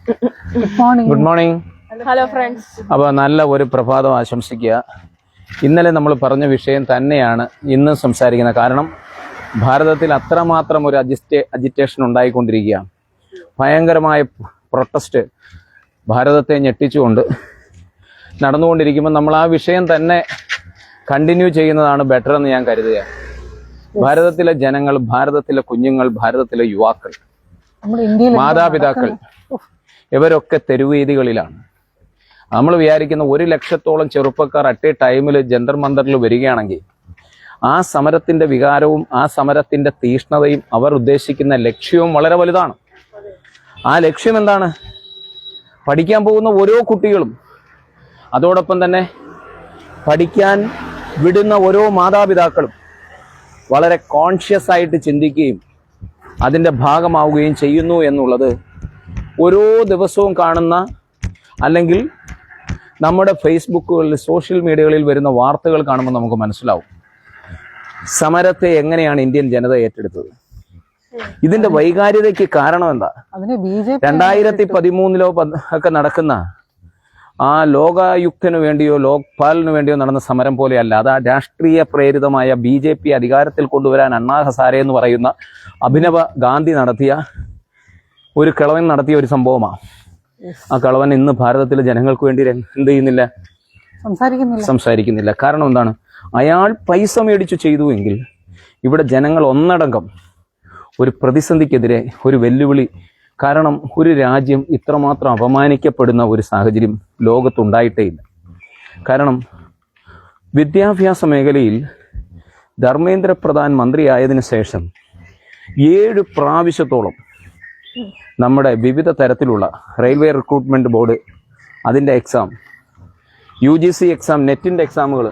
Good morning. Hello friends. അപ്പോൾ നല്ല ഒരു പ്രഭാതം ആശംസിക്കുക. ഇന്നലെ നമ്മൾ പറഞ്ഞ വിഷയം തന്നെയാണ് ഇന്നും സംസാരിക്കുന്നത്. കാരണം ഭാരതത്തിൽ അത്രമാത്രം ഒരു അജിറ്റേഷൻ ഉണ്ടായിക്കൊണ്ടിരിക്കുകയാണ്. ഭയങ്കരമായ പ്രൊട്ടസ്റ്റ് ഭാരതത്തെ ഞെട്ടിച്ചുകൊണ്ട് നടന്നുകൊണ്ടിരിക്കുമ്പോൾ നമ്മൾ ആ വിഷയം തന്നെ കണ്ടിന്യൂ ചെയ്യുന്നതാണ് ബെറ്റർ എന്ന് ഞാൻ കരുതുക. ഭാരതത്തിലെ ജനങ്ങൾ, ഭാരതത്തിലെ കുഞ്ഞുങ്ങൾ, ഭാരതത്തിലെ യുവാക്കൾ, മാതാപിതാക്കൾ ഇവരൊക്കെ തെരുവേദികളിലാണ്. നമ്മൾ വിചാരിക്കുന്ന 1 ലക്ഷത്തോളം ചെറുപ്പക്കാർ അറ്റ് എ ടൈമിൽ ജന്തർ മന്ദറിൽ വരികയാണെങ്കിൽ ആ സമരത്തിന്റെ വികാരവും ആ സമരത്തിന്റെ തീഷ്ണതയും അവർ ഉദ്ദേശിക്കുന്ന ലക്ഷ്യവും വളരെ വലുതാണ്. ആ ലക്ഷ്യം എന്താണ്? പഠിക്കാൻ പോകുന്ന ഓരോ കുട്ടികളും, അതോടൊപ്പം തന്നെ പഠിക്കാൻ വിടുന്ന ഓരോ മാതാപിതാക്കളും വളരെ കോൺഷ്യസ് ആയിട്ട് ചിന്തിക്കുകയും അതിൻ്റെ ഭാഗമാവുകയും ചെയ്യുന്നു എന്നുള്ളത് ഓരോ ദിവസവും കാണുന്ന, അല്ലെങ്കിൽ നമ്മുടെ ഫേസ്ബുക്കുകളിൽ, സോഷ്യൽ മീഡിയകളിൽ വരുന്ന വാർത്തകൾ കാണുമ്പോൾ നമുക്ക് മനസ്സിലാവും സമരത്തെ എങ്ങനെയാണ് ഇന്ത്യൻ ജനത ഏറ്റെടുത്തത്. ഇതിന്റെ വൈകാര്യതയ്ക്ക് കാരണം എന്താ? 2013 ഒക്കെ നടക്കുന്ന ആ ലോകായുക്തനു വേണ്ടിയോ ലോക്പാലിനു വേണ്ടിയോ നടന്ന സമരം പോലെയല്ല. അത് ആ രാഷ്ട്രീയ പ്രേരിതമായ BJP അധികാരത്തിൽ കൊണ്ടുവരാൻ അണ്ണാ ഹസാരെ എന്ന് പറയുന്ന അഭിനവ ഗാന്ധി നടത്തിയ ഒരു കിളവൻ നടത്തിയ ഒരു സംഭവമാണ്. ആ കിളവൻ ഇന്ന് ഭാരതത്തിലെ ജനങ്ങൾക്ക് വേണ്ടി എന്ത് ചെയ്യുന്നില്ല, സംസാരിക്കുന്നില്ല. കാരണം എന്താണ്? അയാൾ പൈസ മേടിച്ചു ചെയ്തുവെങ്കിൽ ഇവിടെ ജനങ്ങൾ ഒന്നടങ്കം ഒരു പ്രതിസന്ധിക്കെതിരെ ഒരു വെല്ലുവിളി. കാരണം ഒരു രാജ്യം ഇത്രമാത്രം അപമാനിക്കപ്പെടുന്ന ഒരു സാഹചര്യം ലോകത്തുണ്ടായിട്ടേ ഇല്ല. കാരണം വിദ്യാഭ്യാസ മേഖലയിൽ ധർമ്മേന്ദ്ര പ്രധാൻ മന്ത്രിയായതിനു ശേഷം 7 പ്രാവശ്യത്തോളം നമ്മുടെ വിവിധ തരത്തിലുള്ള റെയിൽവേ റിക്രൂട്ട്മെന്റ് ബോർഡ് അതിൻ്റെ എക്സാം, UGC എക്സാം, നെറ്റിന്റെ എക്സാമുകൾ,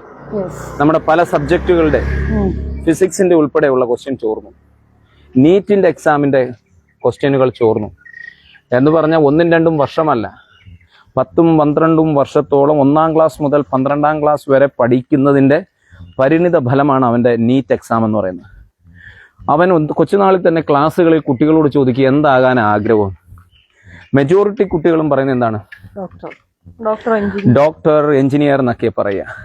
നമ്മുടെ പല സബ്ജക്റ്റുകളുടെ ഫിസിക്സിന്റെ ഉൾപ്പെടെയുള്ള ക്വസ്റ്റ്യൻ ചോർന്നു. നീറ്റിന്റെ എക്സാമിന്റെ ക്വസ്റ്റ്യനുകൾ ചോർന്നു എന്ന് പറഞ്ഞാൽ 1-2 വർഷമല്ല, 10-12 വർഷത്തോളം 1-ാം ക്ലാസ് മുതൽ 12-ാം ക്ലാസ് വരെ പഠിക്കുന്നതിന്റെ പരിണിത ഫലമാണ് അവന്റെ നീറ്റ് എക്സാം എന്ന് പറയുന്നത്. അവൻ കൊച്ചുനാളിൽ തന്നെ ക്ലാസ്സുകളിൽ കുട്ടികളോട് ചോദിക്കുക എന്താകാൻ ആഗ്രഹം. മെജോറിറ്റി കുട്ടികളും പറയുന്നത് എന്താണ്? ഡോക്ടർ, എഞ്ചിനീയർ എന്നൊക്കെ പറയുക.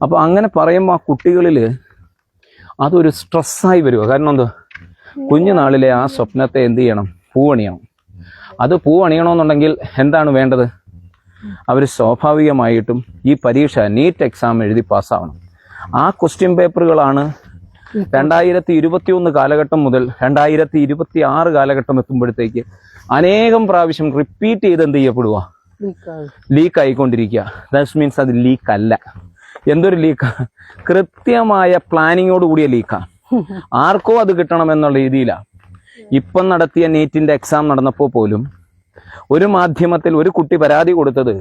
അപ്പൊ അങ്ങനെ പറയുമ്പോൾ ആ കുട്ടികളിൽ അതൊരു സ്ട്രെസ്സായി വരിക. കാരണം എന്താ? കുഞ്ഞുനാളിലെ ആ സ്വപ്നത്തെ എന്ത് ചെയ്യണം? പൂവണിയണം. അത് പൂവണിയണമെന്നുണ്ടെങ്കിൽ എന്താണ് വേണ്ടത്? അവർ സ്വാഭാവികമായിട്ടും ഈ പരീക്ഷ, നീറ്റ് എക്സാം എഴുതി പാസ്സാവണം. ആ ക്വസ്റ്റ്യൻ പേപ്പറുകളാണ് 2021 കാലഘട്ടം മുതൽ 2026 കാലഘട്ടം എത്തുമ്പോഴത്തേക്ക് അനേകം പ്രാവശ്യം റിപ്പീറ്റ് ചെയ്ത് എന്ത് ചെയ്യപ്പെടുക? ലീക്ക് ആയിക്കൊണ്ടിരിക്കുക. ദാറ്റ് മീൻസ് അത് ലീക്ക് അല്ല. എന്തൊരു ലീക്കാ? കൃത്യമായ പ്ലാനിങ്ങോട് കൂടിയ ലീക്കാ. ആർക്കോ അത് കിട്ടണമെന്നുള്ള രീതിയിലാണ്. ഇപ്പം നടത്തിയ നീറ്റിന്റെ എക്സാം നടന്നപ്പോൾ പോലും ഒരു മാധ്യമത്തിൽ ഒരു കുട്ടി പരാതി കൊടുത്തത്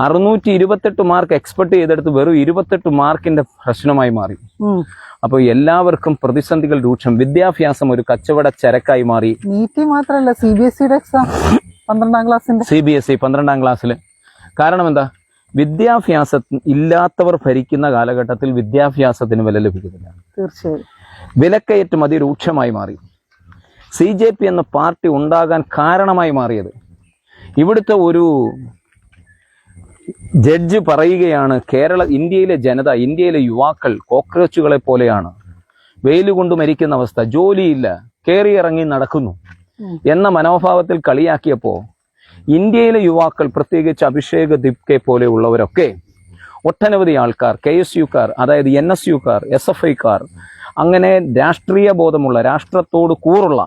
628 മാർക്ക് എക്സ്പെക്ട് ചെയ്തെടുത്ത് വെറും 28 മാർക്കിന്റെ പ്രശ്നമായി മാറി. അപ്പോൾ എല്ലാവർക്കും പ്രതിസന്ധികൾ രൂക്ഷം. വിദ്യാഭ്യാസം ഒരു കച്ചവട ചരക്കായി മാറി. നീറ്റ് മാത്രമല്ല, CBSE എക്സാം 12ാം ക്ലാസ്സിന്റെ CBSE 12ാം ക്ലാസ്സിൽ. കാരണം എന്താ? വിദ്യാഭ്യാസം ഇല്ലാത്തവർ ഭരിക്കുന്ന കാലഘട്ടത്തിൽ വിദ്യാഭ്യാസത്തിന് വില ലഭിക്കുന്നില്ല. തീർച്ചയായും വിലക്കയറ്റം അതിരൂക്ഷമായി മാറി. CJP എന്ന പാർട്ടി ഉണ്ടാകാൻ കാരണമായി മാറിയത് ഇവിടുത്തെ ഒരു ജഡ്ജ് പറയുകയാണ്, ഇന്ത്യയിലെ ജനത, ഇന്ത്യയിലെ യുവാക്കൾ കോക്രോച്ചുകളെ പോലെയാണ്, വെയിലുകൊണ്ട് മരിക്കുന്ന അവസ്ഥ, ജോലിയില്ല, കയറിയിറങ്ങി നടക്കുന്നു എന്ന മനോഭാവത്തിൽ കളിയാക്കിയപ്പോ ഇന്ത്യയിലെ യുവാക്കൾ, പ്രത്യേകിച്ച് അഭിഷേക് ദിപ്കെ പോലെയുള്ളവരൊക്കെ, ഒട്ടനവധി ആൾക്കാർ, KSUക്കാർ, അതായത് NSUക്കാർ, SFIക്കാർ, അങ്ങനെ രാഷ്ട്രീയ ബോധമുള്ള, രാഷ്ട്രത്തോട് കൂറുള്ള,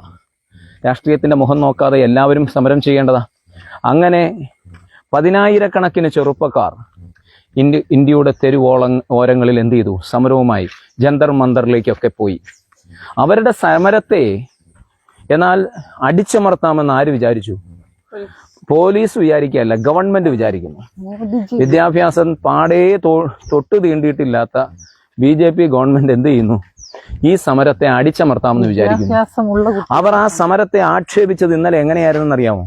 രാഷ്ട്രീയത്തിന്റെ മുഖം നോക്കാതെ എല്ലാവരും സമരം ചെയ്യേണ്ടതാ. അങ്ങനെ 10,000-കണക്കിന് ചെറുപ്പക്കാർ ഇന്ത്യയുടെ ഓരങ്ങളിൽ എന്ത് ചെയ്തു? സമരവുമായി ജന്തർ മന്ദറിലേക്കൊക്കെ പോയി. അവരുടെ സമരത്തെ എന്നാൽ അടിച്ചമർത്താമെന്ന് ആര് വിചാരിച്ചു? പോലീസ് വിചാരിക്കുകയല്ല, ഗവൺമെന്റ് വിചാരിക്കുന്നു. വിദ്യാഭ്യാസം പാടേ തൊട്ട് തീണ്ടിയിട്ടില്ലാത്ത BJP ഗവൺമെന്റ് എന്ത് ചെയ്യുന്നു? ഈ സമരത്തെ അടിച്ചമർത്താമെന്ന് വിചാരിക്കുന്നു. അവർ ആ സമരത്തെ ആക്ഷേപിച്ചത് ഇന്നലെ എങ്ങനെയായിരുന്നു അറിയാമോ?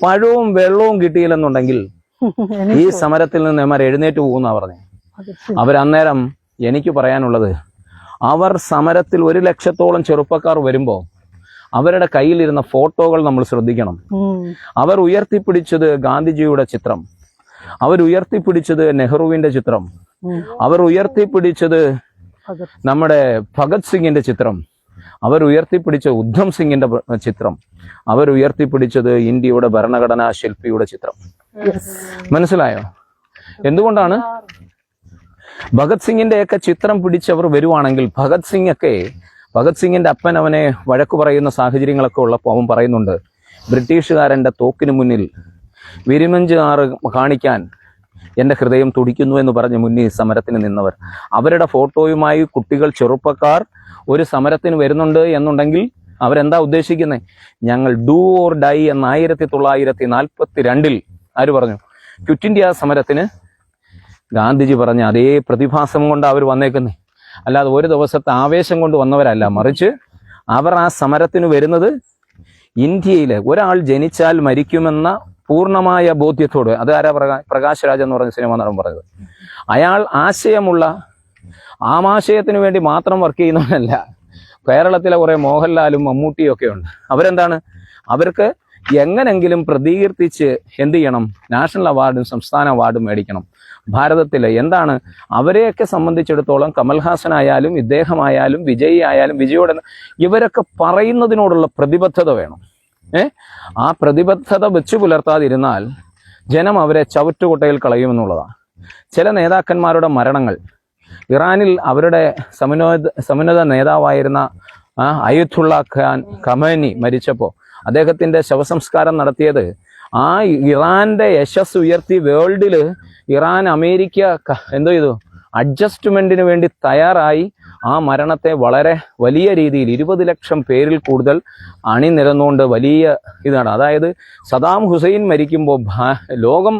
പഴവും വെള്ളവും കിട്ടിയില്ലെന്നുണ്ടെങ്കിൽ ഈ സമരത്തിൽ നിന്ന് ഇവർ എഴുന്നേറ്റ് പോകുന്ന പറഞ്ഞു. അവരന്നേരം, എനിക്ക് പറയാനുള്ളത്, അവർ സമരത്തിൽ 1 ലക്ഷത്തോളം ചെറുപ്പക്കാർ വരുമ്പോൾ അവരുടെ കയ്യിലിരുന്ന ഫോട്ടോകൾ നമ്മൾ ശ്രദ്ധിക്കണം. അവർ ഉയർത്തിപ്പിടിച്ചത് ഗാന്ധിജിയുടെ ചിത്രം, അവർ ഉയർത്തിപ്പിടിച്ചത് നെഹ്റുവിന്റെ ചിത്രം, അവർ ഉയർത്തിപ്പിടിച്ചത് നമ്മുടെ ഭഗത് സിംഗിന്റെ ചിത്രം, അവർ ഉയർത്തിപ്പിടിച്ച ഉദ്ധം സിംഗിന്റെ ചിത്രം, അവർ ഉയർത്തിപ്പിടിച്ചത് ഇന്ത്യയുടെ ഭരണഘടനാ ശില്പിയുടെ ചിത്രം. മനസ്സിലായോ? എന്തുകൊണ്ടാണ്? ഭഗത് സിംഗിന്റെയൊക്കെ ചിത്രം പിടിച്ചവർ വരുവാണെങ്കിൽ ഭഗത് സിംഗിന്റെ അപ്പൻ അവനെ വഴക്കു പറയുന്ന സാഹചര്യങ്ങളൊക്കെ ഉള്ളപ്പോൾ അവൻ പറയുന്നുണ്ട്, ബ്രിട്ടീഷുകാരന്റെ തോക്കിന് മുന്നിൽ വിരിമഞ്ച് ആറ് കാണിക്കാൻ എൻ്റെ ഹൃദയം തുടിക്കുന്നു എന്ന് പറഞ്ഞ് മുന്നിൽ സമരത്തിന് നിന്നവർ. അവരുടെ ഫോട്ടോയുമായി കുട്ടികൾ, ചെറുപ്പക്കാർ ഒരു സമരത്തിന് വരുന്നുണ്ട് എന്നുണ്ടെങ്കിൽ അവരെന്താ ഉദ്ദേശിക്കുന്നത്? ഞങ്ങൾ ഡൂ ഓർ ഡൈ എന്ന് 1942 ആര് പറഞ്ഞു? ക്വിറ്റ് ഇന്ത്യ സമരത്തിന് ഗാന്ധിജി പറഞ്ഞ അതേ പ്രതിഭാസം കൊണ്ട് അവർ വന്നേക്കുന്നേ. അല്ലാതെ ഒരു ദിവസത്തെ ആവേശം കൊണ്ട് വന്നവരല്ല, മറിച്ച് അവർ ആ സമരത്തിന് വരുന്നത് ഇന്ത്യയിൽ ഒരാൾ ജനിച്ചാൽ മരിക്കുമെന്ന പൂർണ്ണമായ ബോധ്യത്തോട്. അത് ആരാ? പ്രകാശ് രാജ് എന്ന് പറഞ്ഞ സിനിമ നടൻ പറഞ്ഞത്. അയാൾ ആശയമുള്ള ആമാശയത്തിന് വേണ്ടി മാത്രം വർക്ക് ചെയ്യുന്നവനല്ല. കേരളത്തിലെ കുറെ മോഹൻലാലും മമ്മൂട്ടിയും ഒക്കെ ഉണ്ട്. അവരെന്താണ്? അവർക്ക് എങ്ങനെങ്കിലും പ്രതീകീർത്തിച്ച് എന്ത് ചെയ്യണം? നാഷണൽ അവാർഡും സംസ്ഥാന അവാർഡും മേടിക്കണം. ഭാരതത്തിലെ എന്താണ് അവരെയൊക്കെ സംബന്ധിച്ചിടത്തോളം കമൽഹാസൻ ആയാലും ഇദ്ദേഹമായാലും വിജയ് ആയാലും വിജയോടെ ഇവരൊക്കെ പറയുന്നതിനോടുള്ള പ്രതിബദ്ധത വേണം. ആ പ്രതിബദ്ധത വെച്ചു പുലർത്താതിരുന്നാൽ ജനം അവരെ ചവറ്റുകുട്ടയിൽ കളയുമെന്നുള്ളതാണ്. ചില നേതാക്കന്മാരുടെ മരണങ്ങൾ, ഇറാനിൽ അവരുടെ സമുന്നത നേതാവായിരുന്ന അയത്തുള്ള ഖാൻ ഖമേനി മരിച്ചപ്പോൾ അദ്ദേഹത്തിന്റെ ശവസംസ്കാരം നടത്തിയത് ആ ഇറാന്റെ യശസ് ഉയർത്തി വേൾഡിൽ ഇറാൻ അമേരിക്ക എന്തോ ചെയ്തു? അഡ്ജസ്റ്റ്മെന്റിന് വേണ്ടി തയ്യാറായി ആ മരണത്തെ വളരെ വലിയ രീതിയിൽ 20 ലക്ഷം പേരിൽ കൂടുതൽ അണിനിരന്നുകൊണ്ട് വലിയ ഇതാണ്. അതായത് സദാം ഹുസൈൻ മരിക്കുമ്പോൾ ലോകം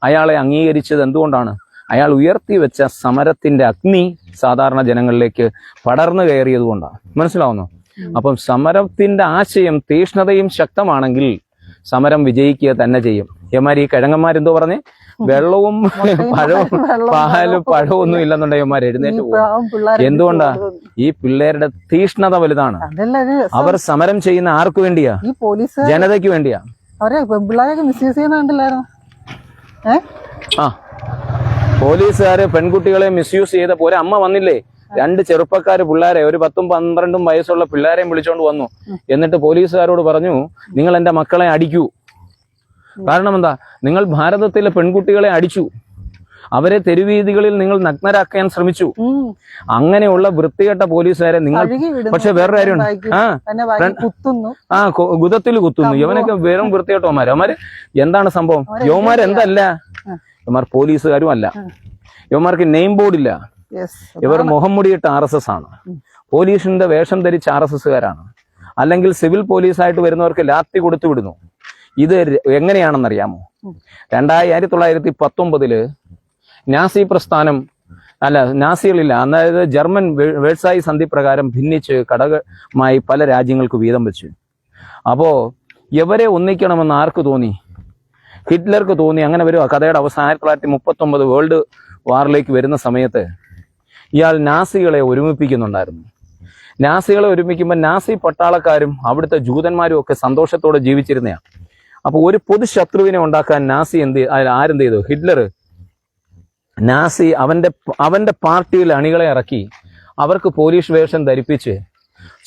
അയാളെ അംഗീകരിച്ചത് എന്തുകൊണ്ടാണ്? അയാൾ ഉയർത്തി വെച്ച സമരത്തിന്റെ അഗ്നി സാധാരണ ജനങ്ങളിലേക്ക് പടർന്നു കയറിയത് കൊണ്ടാണ്. മനസ്സിലാവുന്നു? അപ്പം സമരത്തിന്റെ ആശയം തീഷ്ണതയും ശക്തമാണെങ്കിൽ സമരം വിജയിക്കുക തന്നെ ചെയ്യും. യമാരി ഈ കിഴങ്ങന്മാരെന്തോ പറഞ്ഞ് വെള്ളവും പഴവും ഒന്നും ഇല്ലെന്നുണ്ടെങ്കിൽ യമാർ എഴുന്നേറ്റ് പോകും. എന്തുകൊണ്ടാ? ഈ പിള്ളേരുടെ തീഷ്ണത വലുതാണ്. അവർ സമരം ചെയ്യുന്ന ആർക്ക് വേണ്ടിയാ? ജനതയ്ക്ക് വേണ്ടിയാ. പോലീസുകാര് പെൺകുട്ടികളെ മിസ്യൂസ് ചെയ്തപ്പോ ഒരു അമ്മ വന്നില്ലേ? 2 ചെറുപ്പക്കാര് പിള്ളേരെ, ഒരു 10ഉം 12ഉം വയസ്സുള്ള പിള്ളേരെയും വിളിച്ചോണ്ട് വന്നു. എന്നിട്ട് പോലീസുകാരോട് പറഞ്ഞു, നിങ്ങൾ എന്റെ മക്കളെ അടിക്കൂ. കാരണം എന്താ? നിങ്ങൾ ഭാരതത്തിലെ പെൺകുട്ടികളെ അടിച്ചു, അവരെ തെരുവീതികളിൽ നിങ്ങൾ നഗ്നരാക്കാൻ ശ്രമിച്ചു. അങ്ങനെയുള്ള വൃത്തികെട്ട പോലീസുകാരെ നിങ്ങൾ. പക്ഷെ വേറൊരു കാര്യമുണ്ട്, ഗുദത്തിൽ കുത്തുന്നു. ഇവനൊക്കെ വെറും വൃത്തികെട്ടവന്മാര്. അവന്മാര് എന്താണ് സംഭവം? യവന്മാർ എന്തല്ല? ഇവന്മാർ പോലീസുകാരും അല്ല. ഇവന്മാർക്ക് നെയിം ബോർഡില്ല. ഇവർ മുഖം മുടിയിട്ട RSS ആണ്. പോലീസിന്റെ വേഷം ധരിച്ച RSSകാരാണ്. അല്ലെങ്കിൽ സിവിൽ പോലീസായിട്ട് വരുന്നവർക്ക് ലാത്തി കൊടുത്തു വിടുന്നു. ഇത് എങ്ങനെയാണെന്നറിയാമോ? 1919 നാസി പ്രസ്ഥാനം നാസികളില്ല, അതായത് ജർമ്മൻ വേഴ്സായി സന്ധി പ്രകാരം ഭിന്നിച്ച് ഘടകമായി പല രാജ്യങ്ങൾക്ക് വീതം വെച്ചു. അപ്പോ ഇവരെ ഒന്നിക്കണമെന്ന് ആർക്ക് തോന്നി? ഹിറ്റ്ലർക്ക് തോന്നി. അങ്ങനെ വരുക. കഥയുടെ അവസാനം 1939 വേൾഡ് വാറിലേക്ക് വരുന്ന സമയത്ത് ഇയാൾ നാസികളെ ഒരുമിപ്പിക്കുന്നുണ്ടായിരുന്നു. നാസികളെ ഒരുമിക്കുമ്പോൾ നാസി പട്ടാളക്കാരും അവിടുത്തെ ജൂതന്മാരും ഒക്കെ സന്തോഷത്തോടെ ജീവിച്ചിരുന്നതാണ്. അപ്പൊ ഒരു പൊതു ശത്രുവിനെ ഉണ്ടാക്കാൻ ആരെന്ത് ചെയ്തു? ഹിറ്റ്ലർ നാസി അവന്റെ പാർട്ടിയിൽ അണികളെ ഇറക്കി അവർക്ക് പോലീസ് വേഷം ധരിപ്പിച്ച്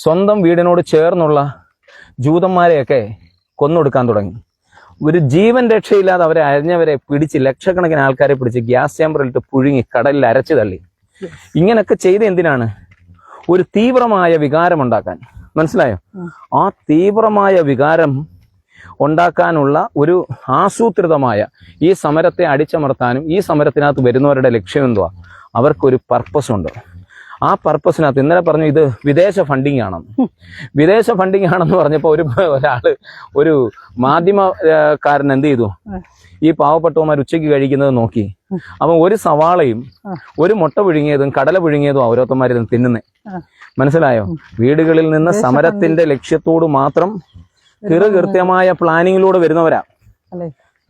സ്വന്തം വീടിനോട് ചേർന്നുള്ള ജൂതന്മാരെയൊക്കെ കൊന്നൊടുക്കാൻ തുടങ്ങി. ഒരു ജീവൻ രക്ഷയില്ലാതെ അവരെ അരിഞ്ഞവരെ പിടിച്ച് ലക്ഷക്കണക്കിന് ആൾക്കാരെ പിടിച്ച് ഗ്യാസ് ചേമ്പറിലിട്ട് പുഴുങ്ങി കടലിൽ അരച്ചു തള്ളി. ഇങ്ങനൊക്കെ ചെയ്ത് എന്തിനാണ്? ഒരു തീവ്രമായ വികാരം ഉണ്ടാക്കാൻ. മനസ്സിലായോ? ആ തീവ്രമായ വികാരം ഉണ്ടാക്കാനുള്ള ഒരു ആസൂത്രിതമായ ഈ സമരത്തെ അടിച്ചമർത്താനും ഈ സമരത്തിനകത്ത് വരുന്നവരുടെ ലക്ഷ്യം എന്തുവാ? അവർക്കൊരു പർപ്പസ് ഉണ്ട്. ആ പർപ്പസിനകത്ത് ഇന്നലെ പറഞ്ഞു ഇത് വിദേശ ഫണ്ടിങ് ആണെന്ന്. വിദേശ ഫണ്ടിങ് ആണെന്ന് പറഞ്ഞപ്പോൾ ഒരു മാധ്യമക്കാരൻ എന്ത് ചെയ്തു? ഈ പാവപ്പെട്ടവന്മാർ ഉച്ചയ്ക്ക് കഴിക്കുന്നത് നോക്കി. അപ്പം ഒരു സവാളയും ഒരു മുട്ട പുഴുങ്ങിയതും കടല പുഴുങ്ങിയതും ഓരോരുത്തന്മാരും തിന്നുന്നേ. മനസ്സിലായോ? വീടുകളിൽ നിന്ന് സമരത്തിന്റെ ലക്ഷ്യത്തോട് മാത്രം കൃത്യമായ പ്ലാനിങ്ങിലൂടെ വരുന്നവരാ.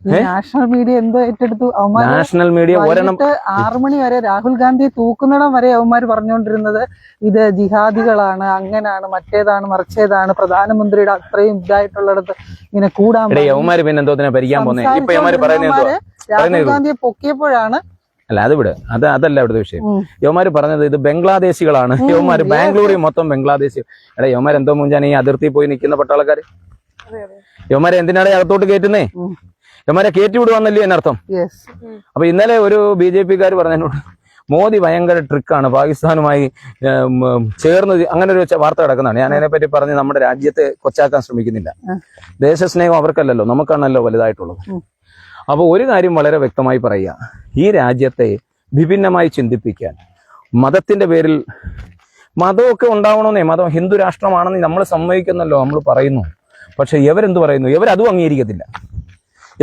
നാഷണൽ മീഡിയ എന്തോ ഏറ്റെടുത്തു അവന്മാര്. നാഷണൽ മീഡിയ ഒരെണ്ണം 6 മണി വരെ രാഹുൽ ഗാന്ധിയെ തൂക്കുന്നിടം വരെ അവന്മാര് പറഞ്ഞുകൊണ്ടിരുന്നത് ഇത് ജിഹാദികളാണ്, അങ്ങനാണ്, മറ്റേതാണ്, മറിച്ചേതാണ്, പ്രധാനമന്ത്രിയുടെ അത്രയും ഇതായിട്ടുള്ളിടത്ത് ഇങ്ങനെ കൂടാൻ യവന്മാര് പിന്നെ എന്തോത്തിനെ ഭരിക്കാൻ പോകുന്നത്? ഇപ്പൊ യവന്മാര് പറയുന്നത് രാഹുൽ ഗാന്ധിയെ പൊക്കിയപ്പോഴാണ്. അല്ല അത് വിട്, അതല്ല ഇവിടുത്തെ വിഷയം. യവന്മാര് പറഞ്ഞത് ഇത് ബംഗ്ലാദേശികളാണ്, യവന്മാര് ബാംഗ്ലൂരിൽ മൊത്തം ബംഗ്ലാദേശി. എടേ എന്തോ മുഞ്ചാണ് ഈ അതിർത്തി പോയി നിൽക്കുന്ന പട്ടാളക്കാര്. യവന്മാരെ എന്തിനാണ് അകത്തോട്ട് കയറ്റുന്നേ? യവന്മാരെ കയറ്റി വിടുവാന്നല്ലേ എന്നർത്ഥം. അപ്പൊ ഇന്നലെ ഒരു BJP-ക്കാർ പറഞ്ഞതിനോട് മോദി ഭയങ്കര ട്രിക്കാണ്, പാകിസ്ഥാനുമായി ചേർന്ന് അങ്ങനെ ഒരു വാർത്ത കിടക്കുന്നതാണ്. ഞാൻ അതിനെപ്പറ്റി പറഞ്ഞ് നമ്മുടെ രാജ്യത്തെ കൊച്ചാക്കാൻ ശ്രമിക്കുന്നില്ല. ദേശസ്നേഹം അവർക്കല്ലല്ലോ, നമുക്കാണല്ലോ വലുതായിട്ടുള്ളത്. അപ്പൊ ഒരു കാര്യം വളരെ വ്യക്തമായി പറയുക, ഈ രാജ്യത്തെ വിഭിന്നമായി ചിന്തിപ്പിക്കാൻ മതത്തിന്റെ പേരിൽ, മതമൊക്കെ ഉണ്ടാവണമെന്നേ, മതം ഹിന്ദു രാഷ്ട്രമാണെന്ന് നമ്മൾ സമ്മതിക്കുന്നല്ലോ, നമ്മൾ പറയുന്നു. പക്ഷെ ഇവരെന്ത് പറയുന്നു? ഇവരതും അംഗീകരിക്കത്തില്ല.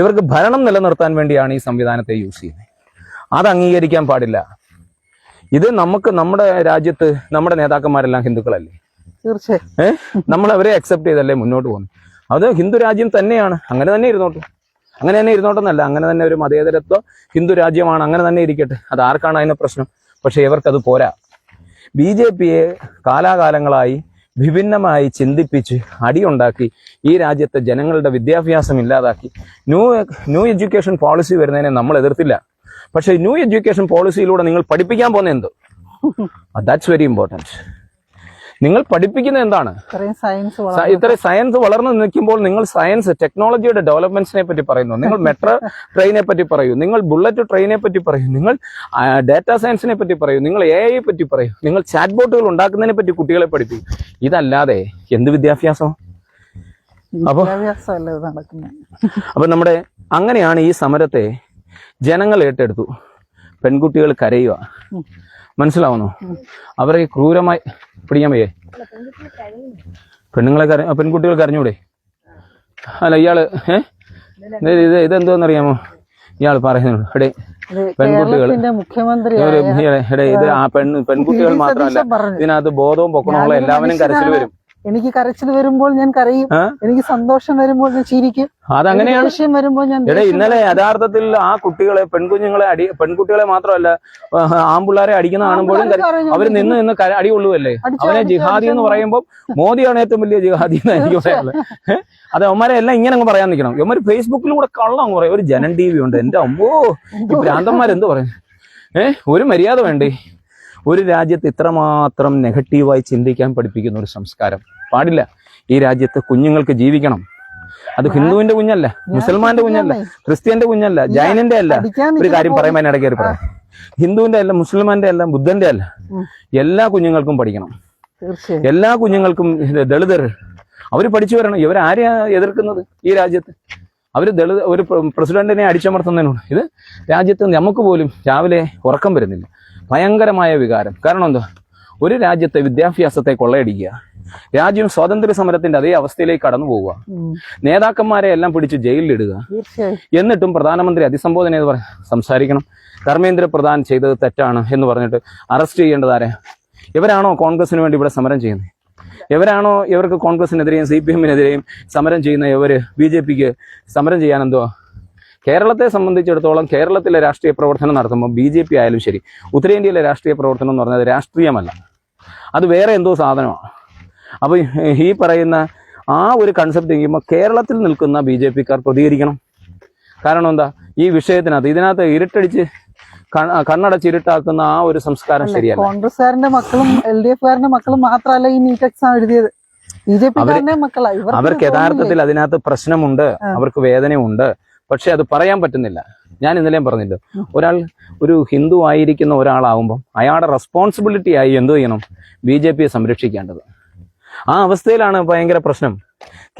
ഇവർക്ക് ഭരണം നിലനിർത്താൻ വേണ്ടിയാണ് ഈ സംവിധാനത്തെ യൂസ് ചെയ്യുന്നത്. അത് അംഗീകരിക്കാൻ പാടില്ല. ഇത് നമ്മുടെ രാജ്യത്ത് നമ്മുടെ നേതാക്കന്മാരെല്ലാം ഹിന്ദുക്കളല്ലേ? തീർച്ചയായും. നമ്മൾ അവരെ അക്സെപ്റ്റ് ചെയ്തല്ലേ മുന്നോട്ട് പോകുന്നത്. അത് ഹിന്ദു രാജ്യം തന്നെയാണ്, അങ്ങനെ തന്നെ ഇരുന്നോട്ടെന്നല്ല, അങ്ങനെ തന്നെ ഒരു മതേതരത്വ ഹിന്ദു രാജ്യമാണ്, അങ്ങനെ തന്നെ ഇരിക്കട്ടെ. അത് ആർക്കാണ് അതിന് പ്രശ്നം? പക്ഷെ ഇവർക്കത് പോരാ. BJP-യെ കാലാകാലങ്ങളായി വിഭിന്നമായി ചിന്തിപ്പിച്ച് അടിയുണ്ടാക്കി ഈ രാജ്യത്തെ ജനങ്ങളുടെ വിദ്യാഭ്യാസം ഇല്ലാതാക്കി ന്യൂ എഡ്യൂക്കേഷൻ പോളിസി വരുന്നതിനെ നമ്മൾ എതിർത്തില്ല. പക്ഷെ ന്യൂ എഡ്യൂക്കേഷൻ പോളിസിയിലൂടെ നിങ്ങൾ പഠിപ്പിക്കാൻ പോകുന്ന എന്തോ, ദാറ്റ്സ് വെരി ഇമ്പോർട്ടൻറ്റ്. നിങ്ങൾ പഠിപ്പിക്കുന്നത് എന്താണ്? ഇത്രയും സയൻസ് വളർന്നു നിൽക്കുമ്പോൾ നിങ്ങൾ സയൻസ് ടെക്നോളജിയുടെ ഡെവലപ്മെന്റ്സിനെ പറ്റി പറയുന്നു, നിങ്ങൾ മെട്രോ ട്രെയിനെ പറ്റി പറയൂ, നിങ്ങൾ ബുള്ളറ്റ് ട്രെയിനെ പറ്റി പറയൂ, നിങ്ങൾ ഡാറ്റാ സയൻസിനെ പറ്റി പറയൂ, നിങ്ങൾ AI പറ്റി പറയൂ, നിങ്ങൾ ചാറ്റ് ബോട്ടുകൾ ഉണ്ടാക്കുന്നതിനെ പറ്റി കുട്ടികളെ പഠിപ്പിക്കും. ഇതല്ലാതെ എന്ത് വിദ്യാഭ്യാസം? അപ്പൊ നമ്മുടെ അങ്ങനെയാണ് ഈ സമരത്തെ ജനങ്ങൾ ഏറ്റെടുത്തു. പെൺകുട്ടികൾ കരയുക, മനസ്സിലാവുന്നു? അവരെ ക്രൂരമായി പിടിക്കാൻ വയ്യേ? പെൺകുട്ടികൾ കരഞ്ഞൂടെ? അല്ല ഇയാള് ഇതെന്തോന്നറിയാമോ ഇയാൾ പറയുന്നത്? എടേ പെൺകുട്ടികൾ ഇത് പെൺകുട്ടികൾ മാത്രമല്ല, ഇതിനകത്ത് ബോധവും പൊക്കണമുള്ള എല്ലാവരും കരച്ചിൽ വരും. എനിക്ക് കരച്ചിൽ വരുമ്പോൾ ഞാൻ കരയും, എനിക്ക് സന്തോഷം വരുമ്പോൾ ഞാൻ ചിരിക്കും, അതങ്ങനെയാണ്. വരുമ്പോൾ ഞാൻ ഇന്നലെ യഥാർത്ഥത്തിൽ ആ കുട്ടികളെ പെൺകുട്ടികളെ മാത്രമല്ല ആൺപിള്ളാരെ അടിക്കുന്ന കാണുമ്പോഴും അവർ നിന്ന് അടി കൊള്ളുവല്ലേ. അവനെ ജിഹാദി എന്ന് പറയുമ്പോൾ മോദിയാണ് ഏറ്റവും വലിയ ജിഹാദി എന്ന് എനിക്ക് പറയാനുള്ളത്. അത് അവന്മാരെ എല്ലാം ഇങ്ങനെ അങ്ങ് പറയാൻ നിൽക്കണം. ഇവന്മാർ ഫേസ്ബുക്കിലും കൂടെ കള്ളം അങ്ങ് പറയും. ഒരു ജനൻ TV ഉണ്ട്, എന്റെ അമ്മോ ഈ ഭ്രാന്തന്മാരെന്ത് പറയും? ഒരു മര്യാദ വേണ്ടേ? ഒരു രാജ്യത്ത് ഇത്രമാത്രം നെഗറ്റീവായി ചിന്തിക്കാൻ പഠിപ്പിക്കുന്ന ഒരു സംസ്കാരം പാടില്ല. ഈ രാജ്യത്ത് കുഞ്ഞുങ്ങൾക്ക് ജീവിക്കണം. അത് ഹിന്ദുവിന്റെ കുഞ്ഞല്ല, മുസൽമാന്റെ കുഞ്ഞല്ല, ക്രിസ്ത്യന്റെ കുഞ്ഞല്ല, ജൈനന്റെ അല്ല. ഒരു കാര്യം പറയുമ്പോൾ ഇടയ്ക്ക് കയറി പറയാം, ഹിന്ദുവിന്റെ അല്ല, മുസ്ലിമാന്റെ അല്ല, ബുദ്ധന്റെ അല്ല, എല്ലാ കുഞ്ഞുങ്ങൾക്കും പഠിക്കണം. എല്ലാ കുഞ്ഞുങ്ങൾക്കും ദളിതർ അവർ പഠിച്ചു വരണം. ഇവരാരെയാ എതിർക്കുന്നത് ഈ രാജ്യത്ത്? ഒരു പ്രസിഡന്റിനെ അടിച്ചമർത്തുന്നതിനോട് ഇത് രാജ്യത്ത് നമുക്ക് പോലും രാവിലെ ഉറക്കം വരുന്നില്ല. ഭയങ്കരമായ വികാരം. കാരണം എന്താ? ഒരു രാജ്യത്തെ വിദ്യാഭ്യാസത്തെ കൊള്ളയടിക്കുക, രാജ്യം സ്വാതന്ത്ര്യ സമരത്തിന്റെ അതേ അവസ്ഥയിലേക്ക് കടന്നു പോവുക, നേതാക്കന്മാരെ എല്ലാം പിടിച്ച് ജയിലിലിടുക, എന്നിട്ടും പ്രധാനമന്ത്രി അഭിസംബോധന ചെയ്ത് സംസാരിക്കണം. ധർമ്മേന്ദ്ര പ്രധാൻ ചെയ്തത് തെറ്റാണ് എന്ന് പറഞ്ഞിട്ട് അറസ്റ്റ് ചെയ്യേണ്ടതാരെ? ഇവരാണോ കോൺഗ്രസിന് വേണ്ടി ഇവിടെ സമരം ചെയ്യുന്നത്? ഇവരാണോ ഇവർക്ക് കോൺഗ്രസിനെതിരെയും CPM-നെതിരെയും സമരം ചെയ്യുന്ന ഇവര് BJP-ക്ക് സമരം ചെയ്യാൻ എന്തോ? കേരളത്തെ സംബന്ധിച്ചിടത്തോളം കേരളത്തിലെ രാഷ്ട്രീയ പ്രവർത്തനം നടത്തുമ്പോൾ BJP ആയാലും ശരി, ഉത്തരേന്ത്യയിലെ രാഷ്ട്രീയ പ്രവർത്തനം എന്ന് പറഞ്ഞാൽ രാഷ്ട്രീയമല്ല, അത് വേറെ എന്തോ സാധനമാണ്. അപ്പോൾ ഈ പറയുന്ന ആ ഒരു കൺസെപ്റ്റ് ചെയ്യുമ്പോൾ കേരളത്തിൽ നിൽക്കുന്ന BJP-ക്കാർ പ്രതികരിക്കണം. കാരണം എന്താ? ഈ വിഷയത്തിനകത്ത് ഇതിനകത്ത് ഇരുട്ടടിച്ച് കണ്ണടച്ചിരുട്ടാക്കുന്ന ആ ഒരു സംസ്കാരം ശരിയല്ല. കോൺഗ്രസ്സുകാരന്റെ മക്കളും LDF-കാരന്റെ മക്കളും മാത്രമല്ല ഈ നീറ്റ് എക്സാം എഴുതിയത്, BJP-കാരന്റെ മക്കളാണ്. അവർക്ക് യഥാർത്ഥത്തിൽ അതിനകത്ത് പ്രശ്നമുണ്ട്, അവർക്ക് വേദനയുണ്ട്, പക്ഷെ അത് പറയാൻ പറ്റുന്നില്ല. ഞാൻ ഇന്നലെയും പറഞ്ഞില്ല, ഒരു ഹിന്ദു ആയിരിക്കുന്ന ഒരാളാവുമ്പം അയാളുടെ റെസ്പോൺസിബിലിറ്റി ആയി എന്തു ചെയ്യണം? BJP-യെ സംരക്ഷിക്കേണ്ടത്. ആ അവസ്ഥയിലാണ് ഭയങ്കര പ്രശ്നം.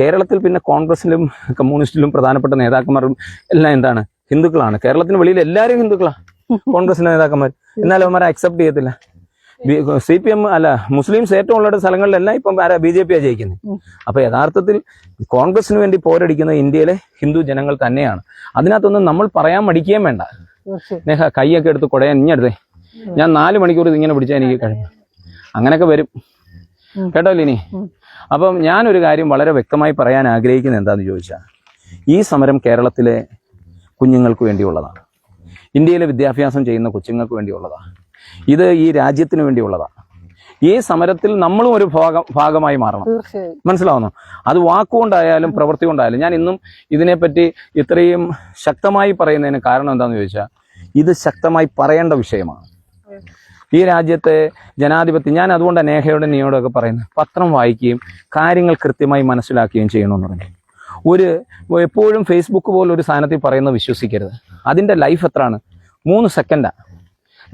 കേരളത്തിൽ പിന്നെ കോൺഗ്രസിലും കമ്മ്യൂണിസ്റ്റിലും പ്രധാനപ്പെട്ട നേതാക്കന്മാരും എല്ലാം എന്താണ്? ഹിന്ദുക്കളാണ്. കേരളത്തിന് വെളിയിൽ എല്ലാവരും ഹിന്ദുക്കളാണ് കോൺഗ്രസിന്റെ നേതാക്കന്മാർ. എന്നാലും അവന്മാരെ അക്സെപ്റ്റ് ചെയ്യത്തില്ല. CPM അല്ല, മുസ്ലിംസ് ഏറ്റവും ഉള്ള സ്ഥലങ്ങളിലെല്ലാം ഇപ്പം BJP-യാ ജയിക്കുന്നത്. അപ്പൊ യഥാർത്ഥത്തിൽ കോൺഗ്രസിന് വേണ്ടി പോരടിക്കുന്ന ഇന്ത്യയിലെ ഹിന്ദു ജനങ്ങൾ തന്നെയാണ്. അതിനകത്തൊന്നും നമ്മൾ പറയാൻ മടിക്കുകയും വേണ്ട. നേഹ കൈയൊക്കെ എടുത്ത് കുടയാൻ ഇഞ്ഞെടുത്തേ, ഞാൻ 4 മണിക്കൂർ ഇങ്ങനെ പിടിച്ചാൽ എനിക്ക് കഴിഞ്ഞു. അങ്ങനെയൊക്കെ വരും കേട്ടോ ഇനി. അപ്പം ഞാനൊരു കാര്യം വളരെ വ്യക്തമായി പറയാൻ ആഗ്രഹിക്കുന്നത് എന്താണെന്ന് ചോദിച്ചാൽ, ഈ സമരം കേരളത്തിലെ കുഞ്ഞുങ്ങൾക്ക് വേണ്ടിയുള്ളതാണ്. ഇന്ത്യയിലെ വിദ്യാഭ്യാസം ചെയ്യുന്ന കൊച്ചുങ്ങൾക്ക് വേണ്ടിയുള്ളതാണ്. ഇത് ഈ രാജ്യത്തിന് വേണ്ടിയുള്ളതാണ്. ഈ സമരത്തിൽ നമ്മളും ഒരു ഭാഗമായി മാറണം. തീർച്ചയായും. മനസ്സിലാവുന്നു? അത് വാക്കുകൊണ്ടായാലും പ്രവൃത്തി കൊണ്ടായാലും. ഞാൻ ഇന്നും ഇതിനെപ്പറ്റി ഇത്രയും ശക്തമായി പറയുന്നതിന് കാരണം എന്താണെന്ന് ചോദിച്ചാൽ, ഇത് ശക്തമായി പറയേണ്ട വിഷയമാണ്. ഈ രാജ്യത്തെ ജനാധിപത്യം, ഞാൻ അതുകൊണ്ട് നേഹയോടും നീയോടൊക്കെ പറയുന്നത്, പത്രം വായിക്കുകയും കാര്യങ്ങൾ കൃത്യമായി മനസ്സിലാക്കുകയും ചെയ്യണമെന്ന് പറഞ്ഞു. എപ്പോഴും ഫേസ്ബുക്ക് പോലൊരു സാധനത്തിൽ പറയുന്നത് വിശ്വസിക്കരുത്. അതിൻ്റെ ലൈഫ് എത്രയാണ്? 3 സെക്കൻഡാണ്.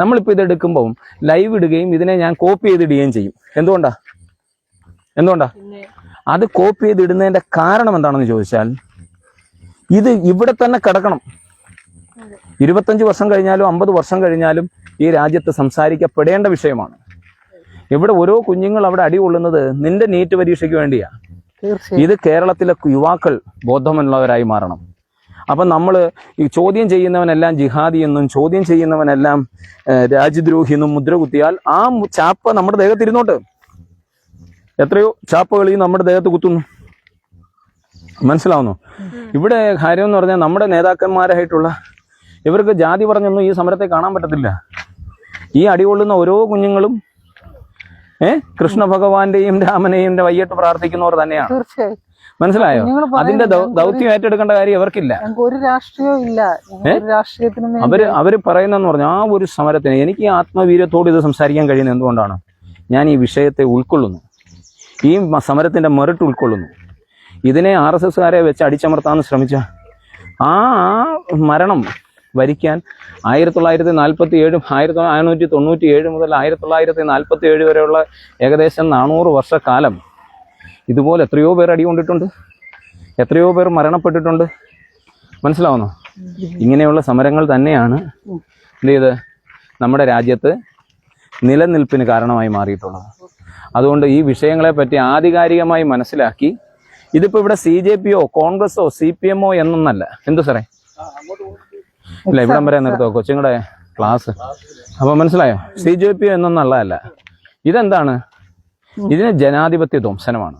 നമ്മളിപ്പോൾ ഇതെടുക്കുമ്പോൾ ലൈവ് ഇടുകയും ഇതിനെ ഞാൻ കോപ്പി ചെയ്തിടുകയും ചെയ്യും. എന്തുകൊണ്ടാ അത് കോപ്പി ചെയ്തിടുന്നതിൻ്റെ കാരണം എന്താണെന്ന് ചോദിച്ചാൽ, ഇത് ഇവിടെ തന്നെ കിടക്കണം. 25 വർഷം കഴിഞ്ഞാലും 50 വർഷം കഴിഞ്ഞാലും ഈ രാജ്യത്ത് സംസാരിക്കപ്പെടേണ്ട വിഷയമാണ്. ഇവിടെ ഓരോ കുഞ്ഞുങ്ങൾ അവിടെ അടികൊള്ളുന്നത് നിന്റെ നീറ്റ് പരീക്ഷയ്ക്ക് വേണ്ടിയാണ്. ഇത് കേരളത്തിലെ യുവാക്കൾ ബോധമുള്ളവരായി മാറണം. അപ്പം നമ്മൾ ഈ ചോദ്യം ചെയ്യുന്നവനെല്ലാം ജിഹാദി എന്നും ചോദ്യം ചെയ്യുന്നവനെല്ലാം രാജ്യദ്രോഹി എന്നും മുദ്ര കുത്തിയാൽ ആ ചാപ്പ നമ്മുടെ ദേഹത്ത് ഇരുന്നോട്ട്. എത്രയോ ചാപ്പകൾ ഈ നമ്മുടെ ദേഹത്ത് കുത്തുന്നു. മനസ്സിലാവുന്നു? ഇവിടെ കാര്യം എന്ന് പറഞ്ഞാൽ, നമ്മുടെ നേതാക്കന്മാരായിട്ടുള്ള ഇവർക്ക് ജാതി പറഞ്ഞൊന്നും ഈ സമരത്തെ കാണാൻ പറ്റത്തില്ല. ഈ അടികൊള്ളുന്ന ഓരോ കുഞ്ഞുങ്ങളും കൃഷ്ണ ഭഗവാന്റെയും രാമനെയും വയ്യട്ട് പ്രാർത്ഥിക്കുന്നവർ തന്നെയാണ്. മനസ്സിലായോ? അതിന്റെ ദൗത്യം ഏറ്റെടുക്കേണ്ട കാര്യം അവർക്കില്ല. ഒരു രാഷ്ട്രീയവും ഇല്ല. അവര് പറയുന്നെന്ന് പറഞ്ഞാൽ, ആ ഒരു സമരത്തിന് എനിക്ക് ഈ ആത്മവീര്യത്തോട് ഇത് സംസാരിക്കാൻ കഴിയുന്നത് എന്തുകൊണ്ടാണ്? ഞാൻ ഈ വിഷയത്തെ ഉൾക്കൊള്ളുന്നു, ഈ സമരത്തിന്റെ മെറിറ്റ് ഉൾക്കൊള്ളുന്നു. ഇതിനെ RSSകാരെ വെച്ച് അടിച്ചമർത്താൻ ശ്രമിച്ച ആ മരണം വരിക്കാൻ 1947 1997 മുതൽ 1947 വരെയുള്ള ഏകദേശം 400 വർഷക്കാലം ഇതുപോലെ എത്രയോ പേർ അടികൊണ്ടിട്ടുണ്ട്, എത്രയോ പേർ മരണപ്പെട്ടിട്ടുണ്ട്. മനസ്സിലാവുന്നോ? ഇങ്ങനെയുള്ള സമരങ്ങൾ തന്നെയാണ് എന്ത് ചെയ്ത് നമ്മുടെ രാജ്യത്ത് നിലനിൽപ്പിന് കാരണമായി മാറിയിട്ടുള്ളത്. അതുകൊണ്ട് ഈ വിഷയങ്ങളെ പറ്റി ആധികാരികമായി മനസ്സിലാക്കി, ഇതിപ്പോ ഇവിടെ CJPയോ കോൺഗ്രസോ CPMO എന്നൊന്നല്ല. എന്തു സാറേ? ഇല്ല, ഇവിടം വരെ നിർത്തോ കൊച്ചുങ്ങളുടെ ക്ലാസ്. അപ്പൊ മനസ്സിലായോ? CJPയോ എന്നൊന്നുള്ളതല്ല. ഇതെന്താണ്? ഇതിന് ജനാധിപത്യ ധ്വംസനമാണ്.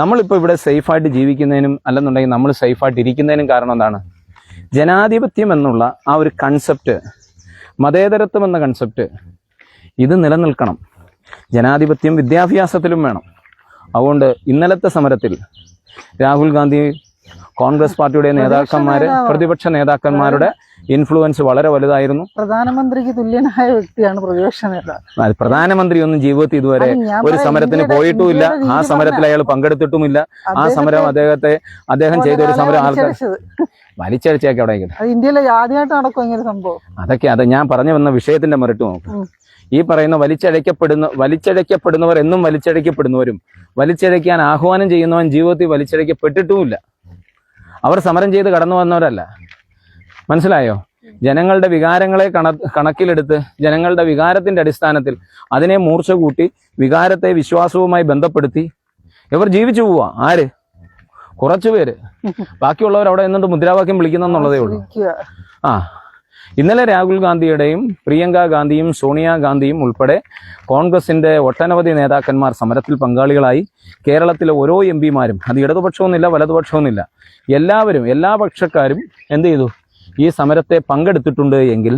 നമ്മളിപ്പോൾ ഇവിടെ സേഫായിട്ട് ജീവിക്കുന്നതിനും അല്ലെന്നുണ്ടെങ്കിൽ നമ്മൾ സേഫായിട്ട് ഇരിക്കുന്നതിനും കാരണം എന്താണ്? ജനാധിപത്യം എന്നുള്ള ആ ഒരു കൺസെപ്റ്റ്, മതേതരത്വം എന്ന കൺസെപ്റ്റ്, ഇത് നിലനിൽക്കണം. ജനാധിപത്യം വിദ്യാഭ്യാസത്തിലും വേണം. അതുകൊണ്ട് ഇന്നലത്തെ സമരത്തിൽ രാഹുൽ ഗാന്ധി, കോൺഗ്രസ് പാർട്ടിയുടെ നേതാക്കന്മാര്, പ്രതിപക്ഷ നേതാക്കന്മാരുടെ ഇൻഫ്ലുവൻസ് വളരെ വലുതായിരുന്നു. പ്രധാനമന്ത്രിക്ക് തുല്യനായ വ്യക്തിയാണ് പ്രതിപക്ഷ നേതാവ്. പ്രധാനമന്ത്രി ഒന്നും ജീവിതത്തിൽ ഇതുവരെ ഒരു സമരത്തിന് പോയിട്ടുമില്ല. ആ സമരത്തിൽ അയാൾ പങ്കെടുത്തിട്ടുമില്ല. ആ സമരം അദ്ദേഹം ചെയ്ത ഒരു സമരം ആൾക്കാർ വലിച്ചടിച്ചേക്കെ അവിടെ. ഇന്ത്യയിലെ ആദ്യമായിട്ട് നടക്കും ഇങ്ങനെ സംഭവം. അതൊക്കെ ഞാൻ പറഞ്ഞു വന്ന വിഷയത്തിന്റെ മെറിറ്റ് നോക്കും. ഈ പറയുന്ന വലിച്ചഴക്കപ്പെടുന്നവർ എന്നും വലിച്ചഴക്കപ്പെടുന്നവരും, വലിച്ചഴക്കാൻ ആഹ്വാനം ചെയ്യുന്നവൻ ജീവിതത്തിൽ വലിച്ചഴക്കപ്പെട്ടിട്ടുമില്ല. അവർ സമരം ചെയ്ത് കടന്നു വന്നവരല്ല. മനസ്സിലായോ? ജനങ്ങളുടെ വികാരങ്ങളെ കണക്കിലെടുത്ത്, ജനങ്ങളുടെ വികാരത്തിന്റെ അടിസ്ഥാനത്തിൽ അതിനെ മൂർച്ച കൂട്ടി, വികാരത്തെ വിശ്വാസവുമായി ബന്ധപ്പെടുത്തി ഇവർ ജീവിച്ചു പോവാ. ആര്? കുറച്ചുപേര്. ബാക്കിയുള്ളവർ അവിടെ നിന്നുകൊണ്ട് മുദ്രാവാക്യം വിളിക്കുന്നുള്ളതേ ഉള്ളൂ. ഇന്നലെ രാഹുൽ ഗാന്ധിയുടെയും പ്രിയങ്ക ഗാന്ധിയും സോണിയാഗാന്ധിയും ഉൾപ്പെടെ കോൺഗ്രസിന്റെ ഒട്ടനവധി നേതാക്കന്മാർ സമരത്തിൽ പങ്കാളികളായി. കേരളത്തിലെ ഓരോ MP-മാരും, അത് ഇടതുപക്ഷമൊന്നുമില്ല വലതുപക്ഷമൊന്നുമില്ല, എല്ലാവരും, എല്ലാ പക്ഷക്കാരും എന്ത് ചെയ്തു? ഈ സമരത്തെ പങ്കെടുത്തിട്ടുണ്ട് എങ്കിൽ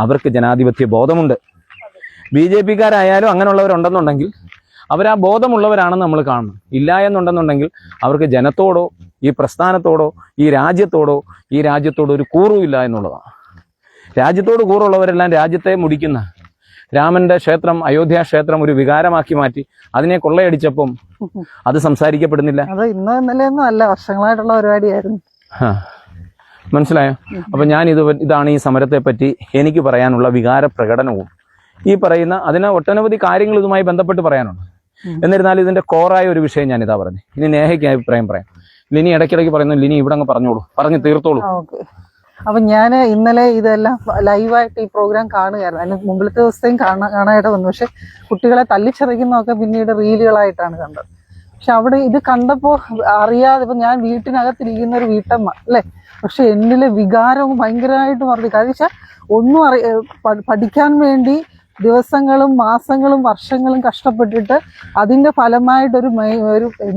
അവർക്ക് ജനാധിപത്യ ബോധമുണ്ട്. BJPക്കാരായാലും അങ്ങനെയുള്ളവരുണ്ടെന്നുണ്ടെങ്കിൽ അവർ ആ ബോധമുള്ളവരാണെന്ന് നമ്മൾ കാണണം. ഇല്ല എന്നുണ്ടെന്നുണ്ടെങ്കിൽ അവർക്ക് ജനത്തോടോ ഈ പ്രസ്ഥാനത്തോടോ ഈ രാജ്യത്തോടോ ഒരു കൂറുമില്ല എന്നുള്ളതാണ്. രാജ്യത്തോട് കൂറുള്ളവരെല്ലാം രാജ്യത്തെ മുടിക്കുന്ന രാമന്റെ ക്ഷേത്രം, അയോധ്യ ക്ഷേത്രം ഒരു വികാരമാക്കി മാറ്റി അതിനെ കൊള്ളയടിച്ചപ്പം അത് സംസാരിക്കപ്പെടുന്നില്ല. അത് ഇന്നോ ഇന്നലെയൊന്നും അല്ല, വർഷങ്ങളായിട്ടുള്ള പരിപാടിയായിരുന്നു. മനസ്സിലായോ? അപ്പൊ ഞാൻ ഇതാണ് ഈ സമരത്തെ പറ്റി എനിക്ക് പറയാനുള്ള വികാര പ്രകടനവും. ഈ പറയുന്ന അതിന് ഒട്ടനവധി കാര്യങ്ങൾ ഇതുമായി ബന്ധപ്പെട്ട് പറയാനുണ്ട്. എന്നിരുന്നാലും ഇതിന്റെ കോറായ ഒരു വിഷയം ഞാൻ ഇതാ പറഞ്ഞു. ഇനി നേഹയ്ക്ക് അഭിപ്രായം പറയാം. ലിനി ഇടയ്ക്കിടയ്ക്ക് പറയുന്നു. ലിനി ഇവിടെ അങ്ങ് പറഞ്ഞോളൂ, പറഞ്ഞു തീർത്തോളൂ. അപ്പൊ ഞാൻ ഇന്നലെ ഇതെല്ലാം ലൈവായിട്ട് ഈ പ്രോഗ്രാം കാണുകയായിരുന്നു. അതിന് മുമ്പിലത്തെ ദിവസത്തെയും കാണാനായിട്ട് വന്നു. പക്ഷെ കുട്ടികളെ തല്ലിച്ചതയ്ക്കുന്നതൊക്കെ പിന്നീട് റീലുകളായിട്ടാണ് കണ്ടത്. പക്ഷെ അവിടെ ഇത് കണ്ടപ്പോ അറിയാതെ, ഇപ്പൊ ഞാൻ വീട്ടിനകത്തിരിക്കുന്ന ഒരു വീട്ടമ്മ അല്ലെ, പക്ഷെ എന്നിലെ വികാരവും ഭയങ്കരമായിട്ട് മറന്നു. കാരണം വെച്ചാൽ ഒന്നും പഠിക്കാൻ വേണ്ടി ദിവസങ്ങളും മാസങ്ങളും വർഷങ്ങളും കഷ്ടപ്പെട്ടിട്ട് അതിന്റെ ഫലമായിട്ടൊരു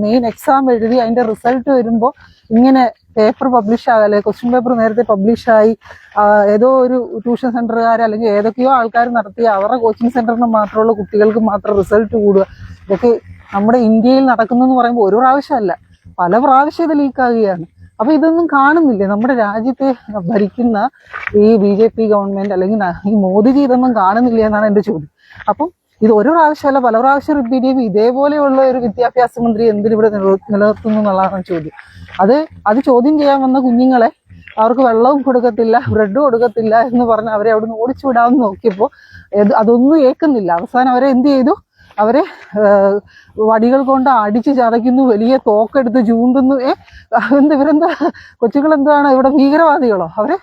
മെയിൻ എക്സാം എഴുതി അതിന്റെ റിസൾട്ട് വരുമ്പോൾ ഇങ്ങനെ പേപ്പർ പബ്ലിഷ് ആകല്ലേ, ക്വസ്റ്റ്യൻ പേപ്പർ നേരത്തെ പബ്ലിഷായി ഏതോ ഒരു ട്യൂഷൻ സെന്ററുകാർ അല്ലെങ്കിൽ ഏതൊക്കെയോ ആൾക്കാർ നടത്തിയ അവരുടെ കോച്ചിങ് സെന്ററിന് മാത്രമുള്ള കുട്ടികൾക്ക് മാത്രം റിസൾട്ട് കൂടുക. ഇതൊക്കെ നമ്മുടെ ഇന്ത്യയിൽ നടക്കുന്നു എന്ന് പറയുമ്പോൾ ഒരു പ്രാവശ്യമല്ല, പല പ്രാവശ്യം ഇത് ലീക്കാകുകയാണ്. അപ്പൊ ഇതൊന്നും കാണുന്നില്ലേ? നമ്മുടെ രാജ്യത്തെ ഭരിക്കുന്ന ഈ BJP ഗവൺമെന്റ് അല്ലെങ്കിൽ ഈ മോദിജി ഇതൊന്നും കാണുന്നില്ല എന്നാണ് എന്റെ ചോദ്യം. അപ്പം ഇത് ഒരു പ്രാവശ്യമല്ല, പല പ്രാവശ്യം റിപ്പീറ്റ് ചെയ്യുമ്പോൾ ഇതേപോലെയുള്ള ഒരു വിദ്യാഭ്യാസ മന്ത്രി എന്തിനിവിടെ നിലനിർത്തുന്നു എന്നുള്ളതാണ് ചോദ്യം. അത് ചോദ്യം ചെയ്യാൻ വന്ന കുഞ്ഞുങ്ങളെ അവർക്ക് വെള്ളവും കൊടുക്കത്തില്ല, ബ്രെഡും കൊടുക്കത്തില്ല എന്ന് പറഞ്ഞ് അവരെ അവിടെ നിന്ന് ഓടിച്ചു വിടാമെന്ന് നോക്കിയപ്പോൾ അതൊന്നും ഏൽക്കുന്നില്ല. അവസാനം അവരെ എന്ത് ചെയ്തു? അവരെ വടികൾ കൊണ്ട് അടിച്ച് ചതയ്ക്കുന്നു, വലിയ തോക്കെടുത്ത് ചൂണ്ടുന്നു. ഇവരെന്താ കൊച്ചുങ്ങൾ എന്താണ് ഇവിടെ ഭീകരവാദികളോ? അവരെ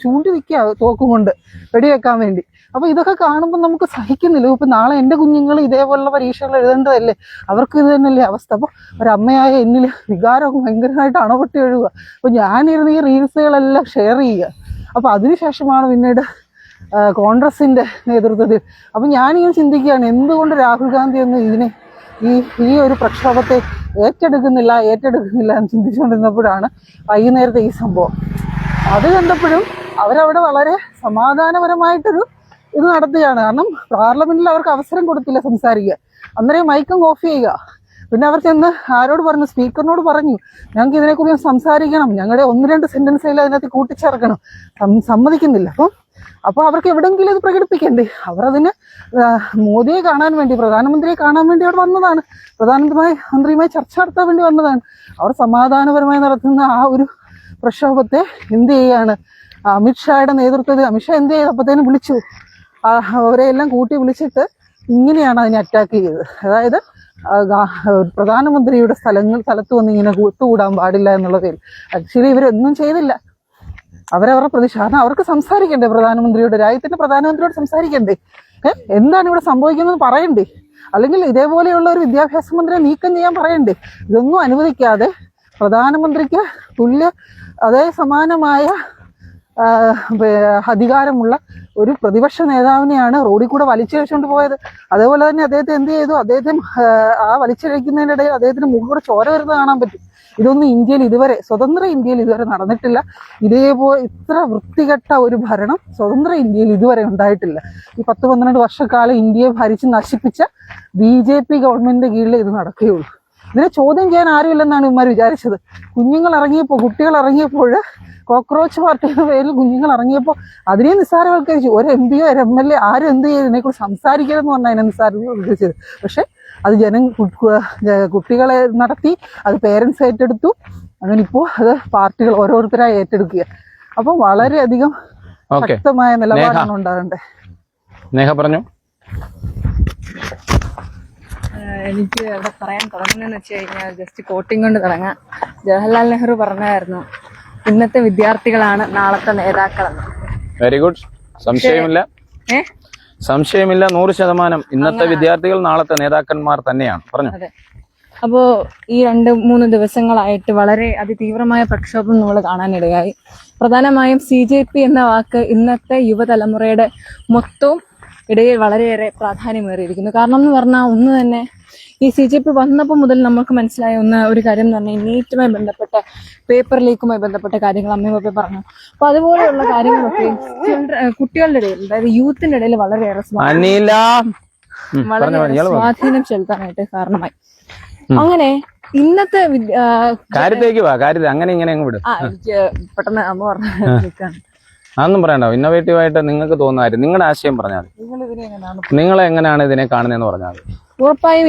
ചൂണ്ടി നിൽക്കുക തോക്കും കൊണ്ട് വെടിവെക്കാൻ വേണ്ടി. അപ്പൊ ഇതൊക്കെ കാണുമ്പോൾ നമുക്ക് സഹിക്കുന്നില്ല. ഇപ്പൊ നാളെ എന്റെ കുഞ്ഞുങ്ങൾ ഇതേപോലുള്ള പരീക്ഷകൾ എഴുതേണ്ടതല്ലേ? അവർക്ക് ഇത് തന്നെയല്ലേ അവസ്ഥ? അപ്പൊ ഒരമ്മയായ എന്നിൽ വികാരമൊക്കെ ഭയങ്കരമായിട്ട് അണപൊട്ടി ഒഴുകുക. അപ്പൊ ഞാനിരുന്ന് ഈ റീൽസുകളെല്ലാം ഷെയർ ചെയ്യുക. അപ്പൊ അതിനുശേഷമാണ് പിന്നീട് കോൺഗ്രസിന്റെ നേതൃത്വത്തിൽ. അപ്പൊ ഞാനിങ്ങനെ ചിന്തിക്കുകയാണ്, എന്തുകൊണ്ട് രാഹുൽ ഗാന്ധി ഒന്നും ഈ ഒരു പ്രക്ഷോഭത്തെ ഏറ്റെടുക്കുന്നില്ല എന്ന് ചിന്തിച്ചുകൊണ്ടിരുന്നപ്പോഴാണ് വൈകുന്നേരത്തെ ഈ സംഭവം. അത് കണ്ടപ്പോഴും അവരവിടെ വളരെ സമാധാനപരമായിട്ടൊരു ഇത് നടത്തുകയാണ്. കാരണം പാർലമെന്റിൽ അവർക്ക് അവസരം കൊടുത്തില്ല സംസാരിക്കാൻ. അന്നേരം മൈക്കും ഓഫ് ചെയ്യുക. പിന്നെ അവർ ചെന്ന് ആരോട് പറഞ്ഞു? സ്പീക്കറിനോട് പറഞ്ഞു, ഞങ്ങൾക്ക് ഇതിനെക്കുറിച്ച് സംസാരിക്കണം, ഞങ്ങളുടെ 1-2 സെന്റൻസിൽ അതിനകത്ത് കൂട്ടിച്ചേർക്കണം. സമ്മതിക്കുന്നില്ല. അപ്പൊ അവർക്ക് എവിടെയെങ്കിലും ഇത് പ്രകടിപ്പിക്കണ്ടേ? അവർ അതിന് മോദിയെ കാണാൻ വേണ്ടി, പ്രധാനമന്ത്രിയെ കാണാൻ വേണ്ടി അവിടെ വന്നതാണ്. പ്രധാനമന്ത്രിയുമായി ചർച്ച നടത്താൻ വേണ്ടി വന്നതാണ്. അവർ സമാധാനപരമായി നടത്തുന്ന ആ ഒരു പ്രക്ഷോഭത്തെ എന്ത് ചെയ്യാണ്? അമിത്ഷായുടെ നേതൃത്വത്തിൽ അമിത്ഷാ എന്ത് ചെയ്ത് അപ്പത്തേനും വിളിച്ചു, അവരെയെല്ലാം കൂട്ടി വിളിച്ചിട്ട് ഇങ്ങനെയാണ് അതിനെ അറ്റാക്ക് ചെയ്തത്. അതായത് പ്രധാനമന്ത്രിയുടെ സ്ഥലത്ത് വന്ന് ഇങ്ങനെ കൂട്ടുകൂടാൻ പാടില്ല എന്നുള്ള പേര്. ആക്ച്വലി ഇവരൊന്നും ചെയ്തില്ല. അവരവരുടെ കാരണം അവർക്ക് സംസാരിക്കണ്ടേ? രാജ്യത്തിന്റെ പ്രധാനമന്ത്രിയോട് സംസാരിക്കണ്ടേ? എന്താണ് ഇവിടെ സംഭവിക്കുന്നത് പറയണ്ടേ? അല്ലെങ്കിൽ ഇതേപോലെയുള്ള ഒരു വിദ്യാഭ്യാസ മന്ത്രിയെ നീക്കം ചെയ്യാൻ പറയണ്ടേ? ഇതൊന്നും അനുവദിക്കാതെ പ്രധാനമന്ത്രിക്ക് അതേ സമാനമായ അധികാരമുള്ള ഒരു പ്രതിപക്ഷ നേതാവിനെയാണ് റോഡിൽ കൂടെ വലിച്ചിഴച്ചുകൊണ്ട് പോയത്. അതേപോലെ തന്നെ അദ്ദേഹത്തെ എന്ത് ചെയ്തു? ആ വലിച്ചിഴക്കുന്നതിന്റെ ഇടയിൽ അദ്ദേഹത്തിന് മുകളിലൂടെ ചോര വരുന്നത് കാണാൻ പറ്റും. ഇതൊന്നും ഇന്ത്യയിൽ ഇതുവരെ, സ്വതന്ത്ര ഇന്ത്യയിൽ ഇതുവരെ നടന്നിട്ടില്ല. ഇതേപോലെ ഇത്ര വൃത്തികെട്ട ഒരു ഭരണം സ്വതന്ത്ര ഇന്ത്യയിൽ ഇതുവരെ ഉണ്ടായിട്ടില്ല. ഈ 10-12 വർഷക്കാലം ഇന്ത്യയെ ഭരിച്ച് നശിപ്പിച്ച BJP ഗവൺമെന്റിന്റെ കീഴിൽ ഇത് നടക്കുകയുള്ളൂ. ഇതിനെ ചോദ്യം ചെയ്യാൻ ആരുമില്ലെന്നാണ് ഇവന്മാർ വിചാരിച്ചത്. കുട്ടികൾ ഇറങ്ങിയപ്പോൾ കോക്രോച്ച് പാർട്ടിയുടെ പേരിൽ കുഞ്ഞുങ്ങൾ ഇറങ്ങിയപ്പോൾ അതിനെ നിസ്സാരവൽക്കരിച്ചു. ഒരു MP ഒരു MLA ആരും എന്ത് ചെയ്ത് ഇതിനെക്കുറിച്ച് സംസാരിക്കരുതെന്ന് പറഞ്ഞാൽ അതിനെ നിസ്സാരവൽക്കരിച്ചത്. പക്ഷെ അത് കുട്ടികളെ നടത്തി, അത് പേരൻസ് ഏറ്റെടുത്തു. അങ്ങനെ ഇപ്പോൾ അത് പാർട്ടികൾ ഓരോരുത്തരായി ഏറ്റെടുക്കുക. അപ്പൊ വളരെയധികം ശക്തമായ നിലപാടാണ് ഉണ്ടാകേണ്ടത്. നേഹ പറഞ്ഞു. എനിക്ക് ഇവിടെ പറയാൻ തുടങ്ങുന്നതെന്ന് വെച്ച് കഴിഞ്ഞാൽ ജസ്റ്റ് കോട്ടിങ് കൊണ്ട് തുടങ്ങാം. ജവഹർലാൽ നെഹ്റു പറഞ്ഞായിരുന്നു, ഇന്നത്തെ വിദ്യാർത്ഥികളാണ് നാളത്തെ നേതാക്കളെന്ന്. Very good. സംശയമില്ല 100%. ഇന്നത്തെ വിദ്യാർത്ഥികൾ നാളത്തെ നേതാക്കന്മാർ തന്നെയാണ്. പറഞ്ഞു. അതെ. അപ്പോ ഈ 2-3 ദിവസങ്ങളായിട്ട് വളരെ അതിതീവ്രമായ പ്രക്ഷോഭം നമ്മൾ കാണാനിടയായി. പ്രധാനമായും CJP എന്ന വാക്ക് ഇന്നത്തെ യുവതലമുറയുടെ മൊത്തവും ഇടയിൽ വളരെയേറെ പ്രാധാന്യമേറിയിരിക്കുന്നു. കാരണം എന്ന് പറഞ്ഞാൽ ഒന്ന് തന്നെ ഈ CJP വന്നപ്പോൾ മുതൽ നമുക്ക് മനസ്സിലായ ഒരു കാര്യം എന്ന് പറഞ്ഞാൽ നീറ്റുമായി ബന്ധപ്പെട്ട പേപ്പർ ലീക്കുമായി ബന്ധപ്പെട്ട കാര്യങ്ങൾ അമ്മയൊക്കെ പറഞ്ഞു. അപ്പൊ അതുപോലെയുള്ള കാര്യങ്ങളൊക്കെ കുട്ടികളുടെ ഇടയിൽ, അതായത് യൂത്തിന്റെ ഇടയിൽ വളരെയേറെ സ്വാധീനം ചെലുത്താനായിട്ട് കാരണമായി. അങ്ങനെ ഇന്നത്തെ പെട്ടെന്ന് അമ്മ പറഞ്ഞു അതൊന്നും പറയണ്ട. ഇന്നോവേറ്റീവ് ആയിട്ട് നിങ്ങൾക്ക് തോന്നുന്ന നിങ്ങളുടെ ആശയം പറഞ്ഞാൽ നിങ്ങൾ എങ്ങനെയാണ് ഇതിനെ കാണുന്നതെന്ന് പറഞ്ഞാൽ ഉറപ്പായും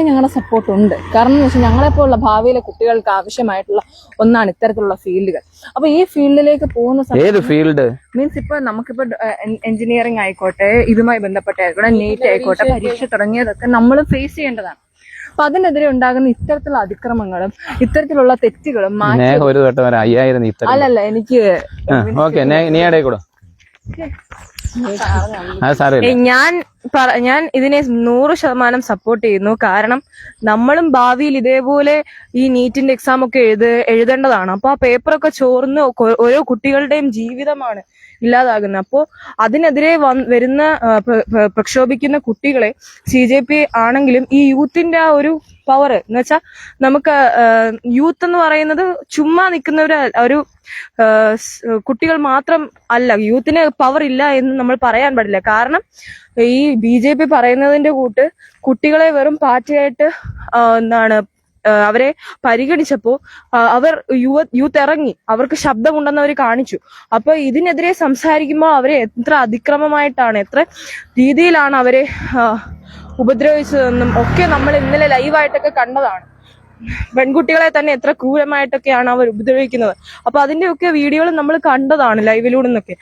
ഞങ്ങളുടെ സപ്പോർട്ട് ഉണ്ട്. കാരണം എന്ന് വെച്ചാൽ ഞങ്ങളെപ്പോലുള്ള ഭാവിയിലെ കുട്ടികൾക്ക് ആവശ്യമായിട്ടുള്ള ഒന്നാണ് ഇത്തരത്തിലുള്ള ഫീൽഡുകൾ. അപ്പൊ ഈ ഫീൽഡിലേക്ക് പോകുന്ന ഏത് ഫീൽഡ് മീൻസ് ഇപ്പൊ നമുക്കിപ്പോ എഞ്ചിനീയറിംഗ് ആയിക്കോട്ടെ, ഇതുമായി ബന്ധപ്പെട്ടായിക്കോട്ടെ, നീറ്റ് ആയിക്കോട്ടെ, പരീക്ഷ തുടങ്ങിയതൊക്കെ നമ്മൾ ഫേസ് ചെയ്യേണ്ടതാണ്. അപ്പൊ അതിനെതിരെ ഉണ്ടാകുന്ന ഇത്തരത്തിലുള്ള അതിക്രമങ്ങളും ഇത്തരത്തിലുള്ള തെറ്റുകളും ഒരു വട്ടം 5000 അല്ലല്ല എനിക്ക് അത് സാരമില്ല. ഞാൻ ഇതിനെ 100% സപ്പോർട്ട് ചെയ്യുന്നു. കാരണം നമ്മളും ഭാവിയിൽ ഇതേപോലെ ഈ നീറ്റിന്റെ എക്സാം ഒക്കെ എഴുതേണ്ടതാണ്. അപ്പൊ ആ പേപ്പറൊക്കെ ചോർന്ന് ഓരോ കുട്ടികളുടെയും ജീവിതമാണ് ഇല്ലാതാകുന്നത്. അപ്പോ അതിനെതിരെ വരുന്ന പ്രക്ഷോഭിക്കുന്ന കുട്ടികളെ CJP ആണെങ്കിലും ഈ യൂത്തിന്റെ ആ ഒരു പവർ എന്ന് വെച്ചാൽ നമുക്ക് യൂത്ത് എന്ന് പറയുന്നത് ചുമ്മാ നിൽക്കുന്ന ഒരു കുട്ടികൾ മാത്രം അല്ല. യൂത്തിന് പവർ ഇല്ല എന്ന് നമ്മൾ പറയാൻ പാടില്ല. കാരണം ഈ BJP പറയുന്നതിന്റെ കൂട്ട് കുട്ടികളെ വെറും പാർട്ടിയായിട്ട് അവരെ പരിഗണിച്ചപ്പോ അവർ യൂത്ത് ഇറങ്ങി, അവർക്ക് ശബ്ദമുണ്ടെന്ന് അവർ കാണിച്ചു. അപ്പൊ ഇതിനെതിരെ സംസാരിക്കുമ്പോൾ അവരെ എത്ര അതിക്രമമായിട്ടാണ്, എത്ര രീതിയിലാണ് അവരെ ഉപദ്രവിച്ചതെന്നും ഒക്കെ നമ്മൾ ഇന്നലെ ലൈവായിട്ടൊക്കെ കണ്ടതാണ്. പെൺകുട്ടികളെ തന്നെ എത്ര ക്രൂരമായിട്ടൊക്കെയാണ് അവർ ഉപദ്രവിക്കുന്നത്. അപ്പൊ അതിന്റെയൊക്കെ വീഡിയോകൾ നമ്മൾ കണ്ടതാണ് ലൈവിലൂടെ നിന്നൊക്കെ.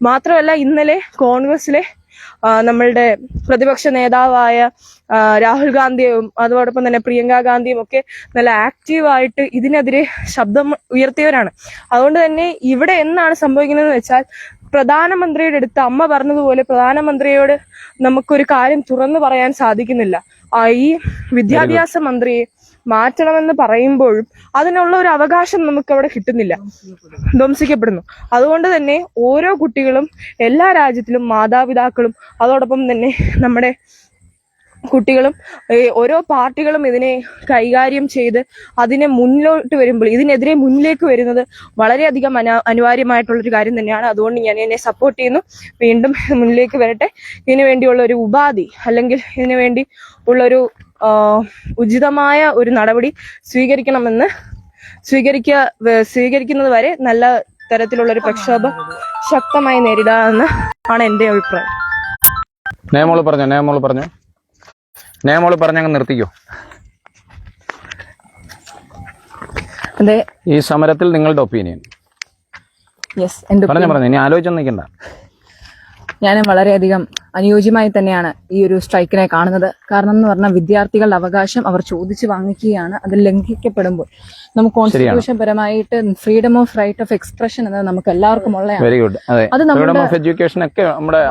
മാത്രമല്ല ഇന്നലെ കോൺഗ്രസിലെ നമ്മളുടെ പ്രതിപക്ഷ നേതാവായ രാഹുൽ ഗാന്ധിയും അതോടൊപ്പം തന്നെ പ്രിയങ്ക ഗാന്ധിയും ഒക്കെ നല്ല ആക്റ്റീവായിട്ട് ഇതിനെതിരെ ശബ്ദം ഉയർത്തിയവരാണ്. അതുകൊണ്ട് തന്നെ ഇവിടെ എന്താണ് സംഭവിക്കുന്നതെന്ന് വെച്ചാൽ പ്രധാനമന്ത്രിയുടെ അടുത്ത് അമ്മ പറഞ്ഞതുപോലെ പ്രധാനമന്ത്രിയോട് നമുക്കൊരു കാര്യം തുറന്നു പറയാൻ സാധിക്കുന്നില്ല. ഈ വിദ്യാഭ്യാസ മന്ത്രിയെ മാറ്റണമെന്ന് പറയുമ്പോഴും അതിനുള്ള ഒരു അവകാശം നമുക്ക് അവിടെ കിട്ടുന്നില്ല, ധ്വംസിക്കപ്പെടുന്നു. അതുകൊണ്ട് തന്നെ ഓരോ കുട്ടികളും എല്ലാ രാജ്യത്തിലും മാതാപിതാക്കളും അതോടൊപ്പം തന്നെ നമ്മുടെ കുട്ടികളും ഓരോ പാർട്ടികളും ഇതിനെ കൈകാര്യം ചെയ്ത് അതിനെ മുന്നിലോട്ട് വരുമ്പോൾ ഇതിനെതിരെ മുന്നിലേക്ക് വരുന്നത് വളരെയധികം അനിവാര്യമായിട്ടുള്ളൊരു കാര്യം തന്നെയാണ്. അതുകൊണ്ട് ഞാൻ എന്നെ സപ്പോർട്ട് ചെയ്യുന്നു. വീണ്ടും മുന്നിലേക്ക് വരട്ടെ. ഇതിനു വേണ്ടിയുള്ള ഒരു ഉപാധി അല്ലെങ്കിൽ ഇതിനു വേണ്ടി ഉള്ളൊരു ഉചിതമായ ഒരു നടപടി സ്വീകരിക്കുന്നത് വരെ നല്ല തരത്തിലുള്ള ഒരു പ്രക്ഷോഭം ശക്തമായി നേരിടാമെന്ന് ആണ് എന്റെ അഭിപ്രായം. നേമോള് പറഞ്ഞങ്ങ് നിർത്തിക്കോ. അതെ, ഈ സമരത്തിൽ നിങ്ങളുടെ ഒപ്പീനിയൻ പറഞ്ഞു. ഇനി ആലോചിച്ചൊന്നും നിൽക്കണ്ട. ഞാൻ വളരെയധികം അനുയോജ്യമായി തന്നെയാണ് ഈ ഒരു സ്ട്രൈക്കിനെ കാണുന്നത്. കാരണം എന്ന് പറഞ്ഞാൽ വിദ്യാർത്ഥികളുടെ അവകാശം അവർ ചോദിച്ചു വാങ്ങിക്കുകയാണ്. അത് ലംഘിക്കപ്പെടുമ്പോൾ നമുക്ക് കോൺസ്റ്റിറ്റ്യൂഷൻ പരമായിട്ട് freedom of right of expression എന്നത് നമുക്ക് എല്ലാവർക്കും ഉള്ളതാണ്. അത് നമ്മുടെ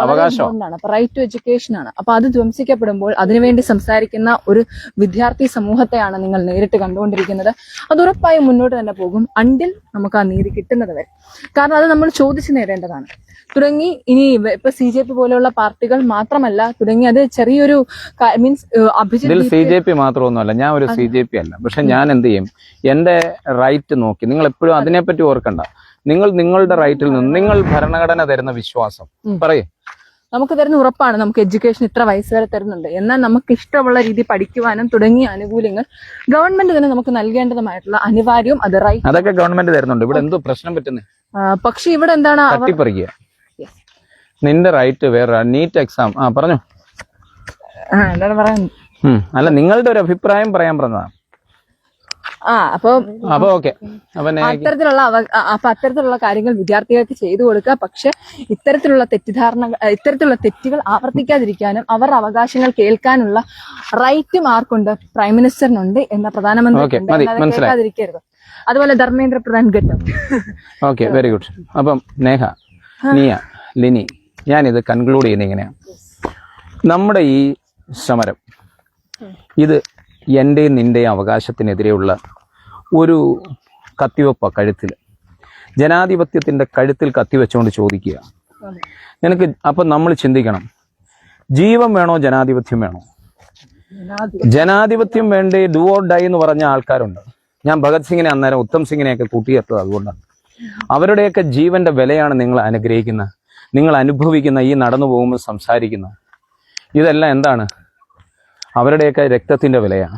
അവകാശമാണ്, റൈറ്റ് ടു എഡ്യൂക്കേഷൻ ആണ്. അപ്പൊ അത് ധ്വംസിക്കപ്പെടുമ്പോൾ അതിനുവേണ്ടി സംസാരിക്കുന്ന ഒരു വിദ്യാർത്ഥി സമൂഹത്തെയാണ് നിങ്ങൾ നേരിട്ട് കണ്ടുകൊണ്ടിരിക്കുന്നത്. അത് ഉറപ്പായും മുന്നോട്ട് തന്നെ പോകും അണ്ടിൽ നമുക്ക് ആ നീതി കിട്ടുന്നത് വരെ. കാരണം അത് നമ്മൾ ചോദിച്ചു നേടേണ്ടതാണ്. തുടങ്ങി ഇനി ഇപ്പൊ CJP പോലെയുള്ള പാർട്ടികൾ മാത്രമല്ല, തുടങ്ങി അത് ചെറിയൊരു മീൻസ് CJP മാത്രമൊന്നുമല്ല. ഞാൻ ഒരു CJP അല്ല. പക്ഷെ ഞാൻ എന്ത് ചെയ്യും, എന്റെ റൈറ്റ് നോക്കി. നിങ്ങൾ എപ്പോഴും അതിനെപ്പറ്റി ഓർക്കണ്ട. നിങ്ങളുടെ റൈറ്റിൽ നിന്ന് നിങ്ങൾ ഭരണഘടന തരുന്ന വിശ്വാസം പറയേ. നമുക്ക് തരുന്ന ഉറപ്പാണ്. നമുക്ക് എഡ്യൂക്കേഷൻ ഇത്ര വയസ്സ് വരെ തരുന്നുണ്ട്. എന്നാൽ നമുക്ക് ഇഷ്ടമുള്ള രീതി പഠിക്കുവാനും തുടങ്ങിയ ആനുകൂല്യങ്ങൾ ഗവൺമെന്റ് തന്നെ നമുക്ക് നൽകേണ്ടതുമായിട്ടുള്ള അനിവാര്യവും അത് റൈറ്റ് അതൊക്കെ ഗവൺമെന്റ് തരുന്നുണ്ട്. ഇവിടെ എന്തോ പ്രശ്നം പറ്റുന്നത്? പക്ഷെ ഇവിടെ എന്താണ് തട്ടിപ്പറിക്കുക. നിന്റെ റൈറ്റ് വേറെ. നീറ്റ് എക്സാം പറഞ്ഞു. എന്താണ് പറയുന്നത്? അല്ല, നിങ്ങളുടെ ഒരു അഭിപ്രായം പറയാൻ പറഞ്ഞതാണ്. അപ്പൊ ഓക്കെ. അത്തരത്തിലുള്ള കാര്യങ്ങൾ വിദ്യാർത്ഥികൾക്ക് ചെയ്തു കൊടുക്കുക. പക്ഷെ ഇത്തരത്തിലുള്ള തെറ്റുകൾ ആവർത്തിക്കാതിരിക്കാനും അവരുടെ അവകാശങ്ങൾ കേൾക്കാനുള്ള റൈറ്റും ആർക്കുണ്ട്? പ്രൈം മിനിസ്റ്ററിനുണ്ട്, എന്ന പ്രധാനമന്ത്രി കേൾക്കാതിരിക്കരുത്. അതുപോലെ ധർമ്മേന്ദ്ര പ്രധാൻ ഘട്ടം. Okay, very good. അപ്പം നേഹ, നിയ, ലിനി, ഞാനിത് കൺക്ലൂഡ് ചെയ്യുന്നത് ഇങ്ങനെയാണ്. നമ്മുടെ ഈ സമരം ഇത് എൻ്റെയും നിൻ്റെയും അവകാശത്തിനെതിരെയുള്ള ഒരു കത്തിവെപ്പ കഴുത്തിൽ, ജനാധിപത്യത്തിൻ്റെ കഴുത്തിൽ കത്തിവെച്ചുകൊണ്ട് ചോദിക്കുക നിനക്ക്. അപ്പം നമ്മൾ ചിന്തിക്കണം, ജീവൻ വേണോ ജനാധിപത്യം വേണോ? ജനാധിപത്യം വേണ്ടേ, ഡു ഓർ ഡൈ എന്ന് പറഞ്ഞ ആൾക്കാരുണ്ട്. ഞാൻ ഭഗത് സിംഗിനെ അന്നേരം ഉത്തം സിംഗിനെയൊക്കെ കൂട്ടിയെത്തത് അതുകൊണ്ടാണ്. അവരുടെയൊക്കെ ജീവന്റെ വിലയാണ് നിങ്ങൾ അനുഗ്രഹിക്കുന്നത്, നിങ്ങൾ അനുഭവിക്കുന്ന, ഈ നടന്നു പോകുമ്പോൾ സംസാരിക്കുന്ന ഇതെല്ലാം എന്താണ്? അവരുടെയൊക്കെ രക്തത്തിന്റെ വിലയാണ്.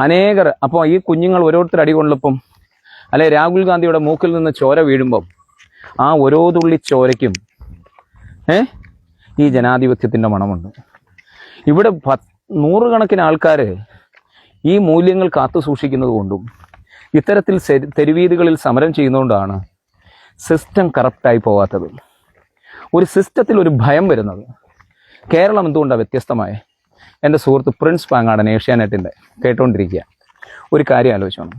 അനേകർ. അപ്പോൾ ഈ കുഞ്ഞുങ്ങൾ ഓരോരുത്തർ അടികൊള്ളപ്പം, അല്ലെ രാഹുൽ ഗാന്ധിയുടെ മൂക്കിൽ നിന്ന് ചോര വീഴുമ്പം ആ ഓരോ തുള്ളി ചോരയ്ക്കും ഈ ജനാധിപത്യത്തിന്റെ മണമുണ്ട്. ഇവിടെ നൂറുകണക്കിന് ആൾക്കാർ ഈ മൂല്യങ്ങൾ കാത്തു സൂക്ഷിക്കുന്നത് കൊണ്ടും ഇത്തരത്തിൽ തെരുവീതികളിൽ സമരം ചെയ്യുന്നതുകൊണ്ടാണ് സിസ്റ്റം കറപ്റ്റായി പോകാത്തത്. ഒരു സിസ്റ്റത്തിൽ ഒരു ഭയം വരുന്നത്. കേരളം എന്തുകൊണ്ടാണ് വ്യത്യസ്തമായ? എൻ്റെ സുഹൃത്ത് പ്രിൻസ് പാങ്ങാടൻ ഏഷ്യാനെറ്റിൻ്റെ കേട്ടുകൊണ്ടിരിക്കുക. ഒരു കാര്യം ആലോചിച്ചോണം.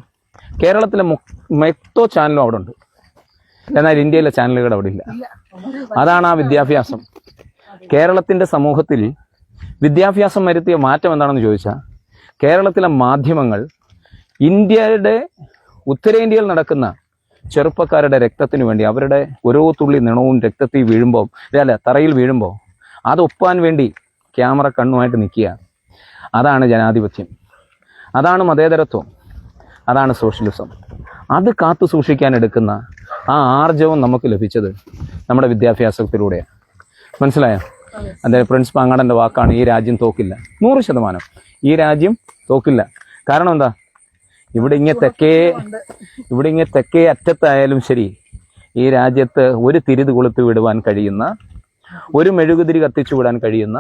കേരളത്തിലെ മൊത്തം ചാനലും അവിടെ ഉണ്ട്. എന്നാൽ ഇന്ത്യയിലെ ചാനലുകൾ അവിടെ ഇല്ല. അതാണ് ആ വിദ്യാഭ്യാസം. കേരളത്തിൻ്റെ സമൂഹത്തിൽ വിദ്യാഭ്യാസം വരുത്തിയ മാറ്റം എന്താണെന്ന് ചോദിച്ചാൽ, കേരളത്തിലെ മാധ്യമങ്ങൾ ഇന്ത്യയുടെ ഉത്തരേന്ത്യയിൽ നടക്കുന്ന ചെറുപ്പക്കാരുടെ രക്തത്തിന് വേണ്ടി, അവരുടെ ഓരോ തുള്ളി നിണവും രക്തത്തിൽ വീഴുമ്പോൾ, തറയിൽ വീഴുമ്പോൾ അതൊപ്പാൻ വേണ്ടി ക്യാമറ കണ്ണുമായിട്ട് നിൽക്കുക. അതാണ് ജനാധിപത്യം, അതാണ് മതേതരത്വം, അതാണ് സോഷ്യലിസം. അത് കാത്തു സൂക്ഷിക്കാൻ എടുക്കുന്ന ആ ആർജവം നമുക്ക് ലഭിച്ചത് നമ്മുടെ വിദ്യാഭ്യാസത്തിലൂടെയാണ്. മനസ്സിലായോ? അദ്ദേഹം പ്രിൻസ് പാങ്ങാടൻ്റെ വാക്കാണ്, ഈ രാജ്യം തോക്കില്ല. 100% ഈ രാജ്യം തോക്കില്ല. കാരണം എന്താ? ഇവിടെ ഇങ്ങ് തെക്കേ അറ്റത്തായാലും ശരി, ഈ രാജ്യത്ത് ഒരു തിരിത് കൊളുത്ത് വിടുവാൻ കഴിയുന്ന, ഒരു മെഴുകുതിരി കത്തിച്ചു വിടാൻ കഴിയുന്ന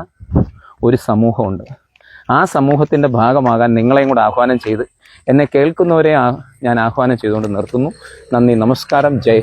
ഒരു സമൂഹമുണ്ട്. ആ സമൂഹത്തിൻ്റെ ഭാഗമാകാൻ നിങ്ങളെയും കൂടെ ആഹ്വാനം ചെയ്ത്, എന്നെ കേൾക്കുന്നവരെ ഞാൻ ആഹ്വാനം ചെയ്തുകൊണ്ട് നിർത്തുന്നു. നന്ദി, നമസ്കാരം, ജയ്.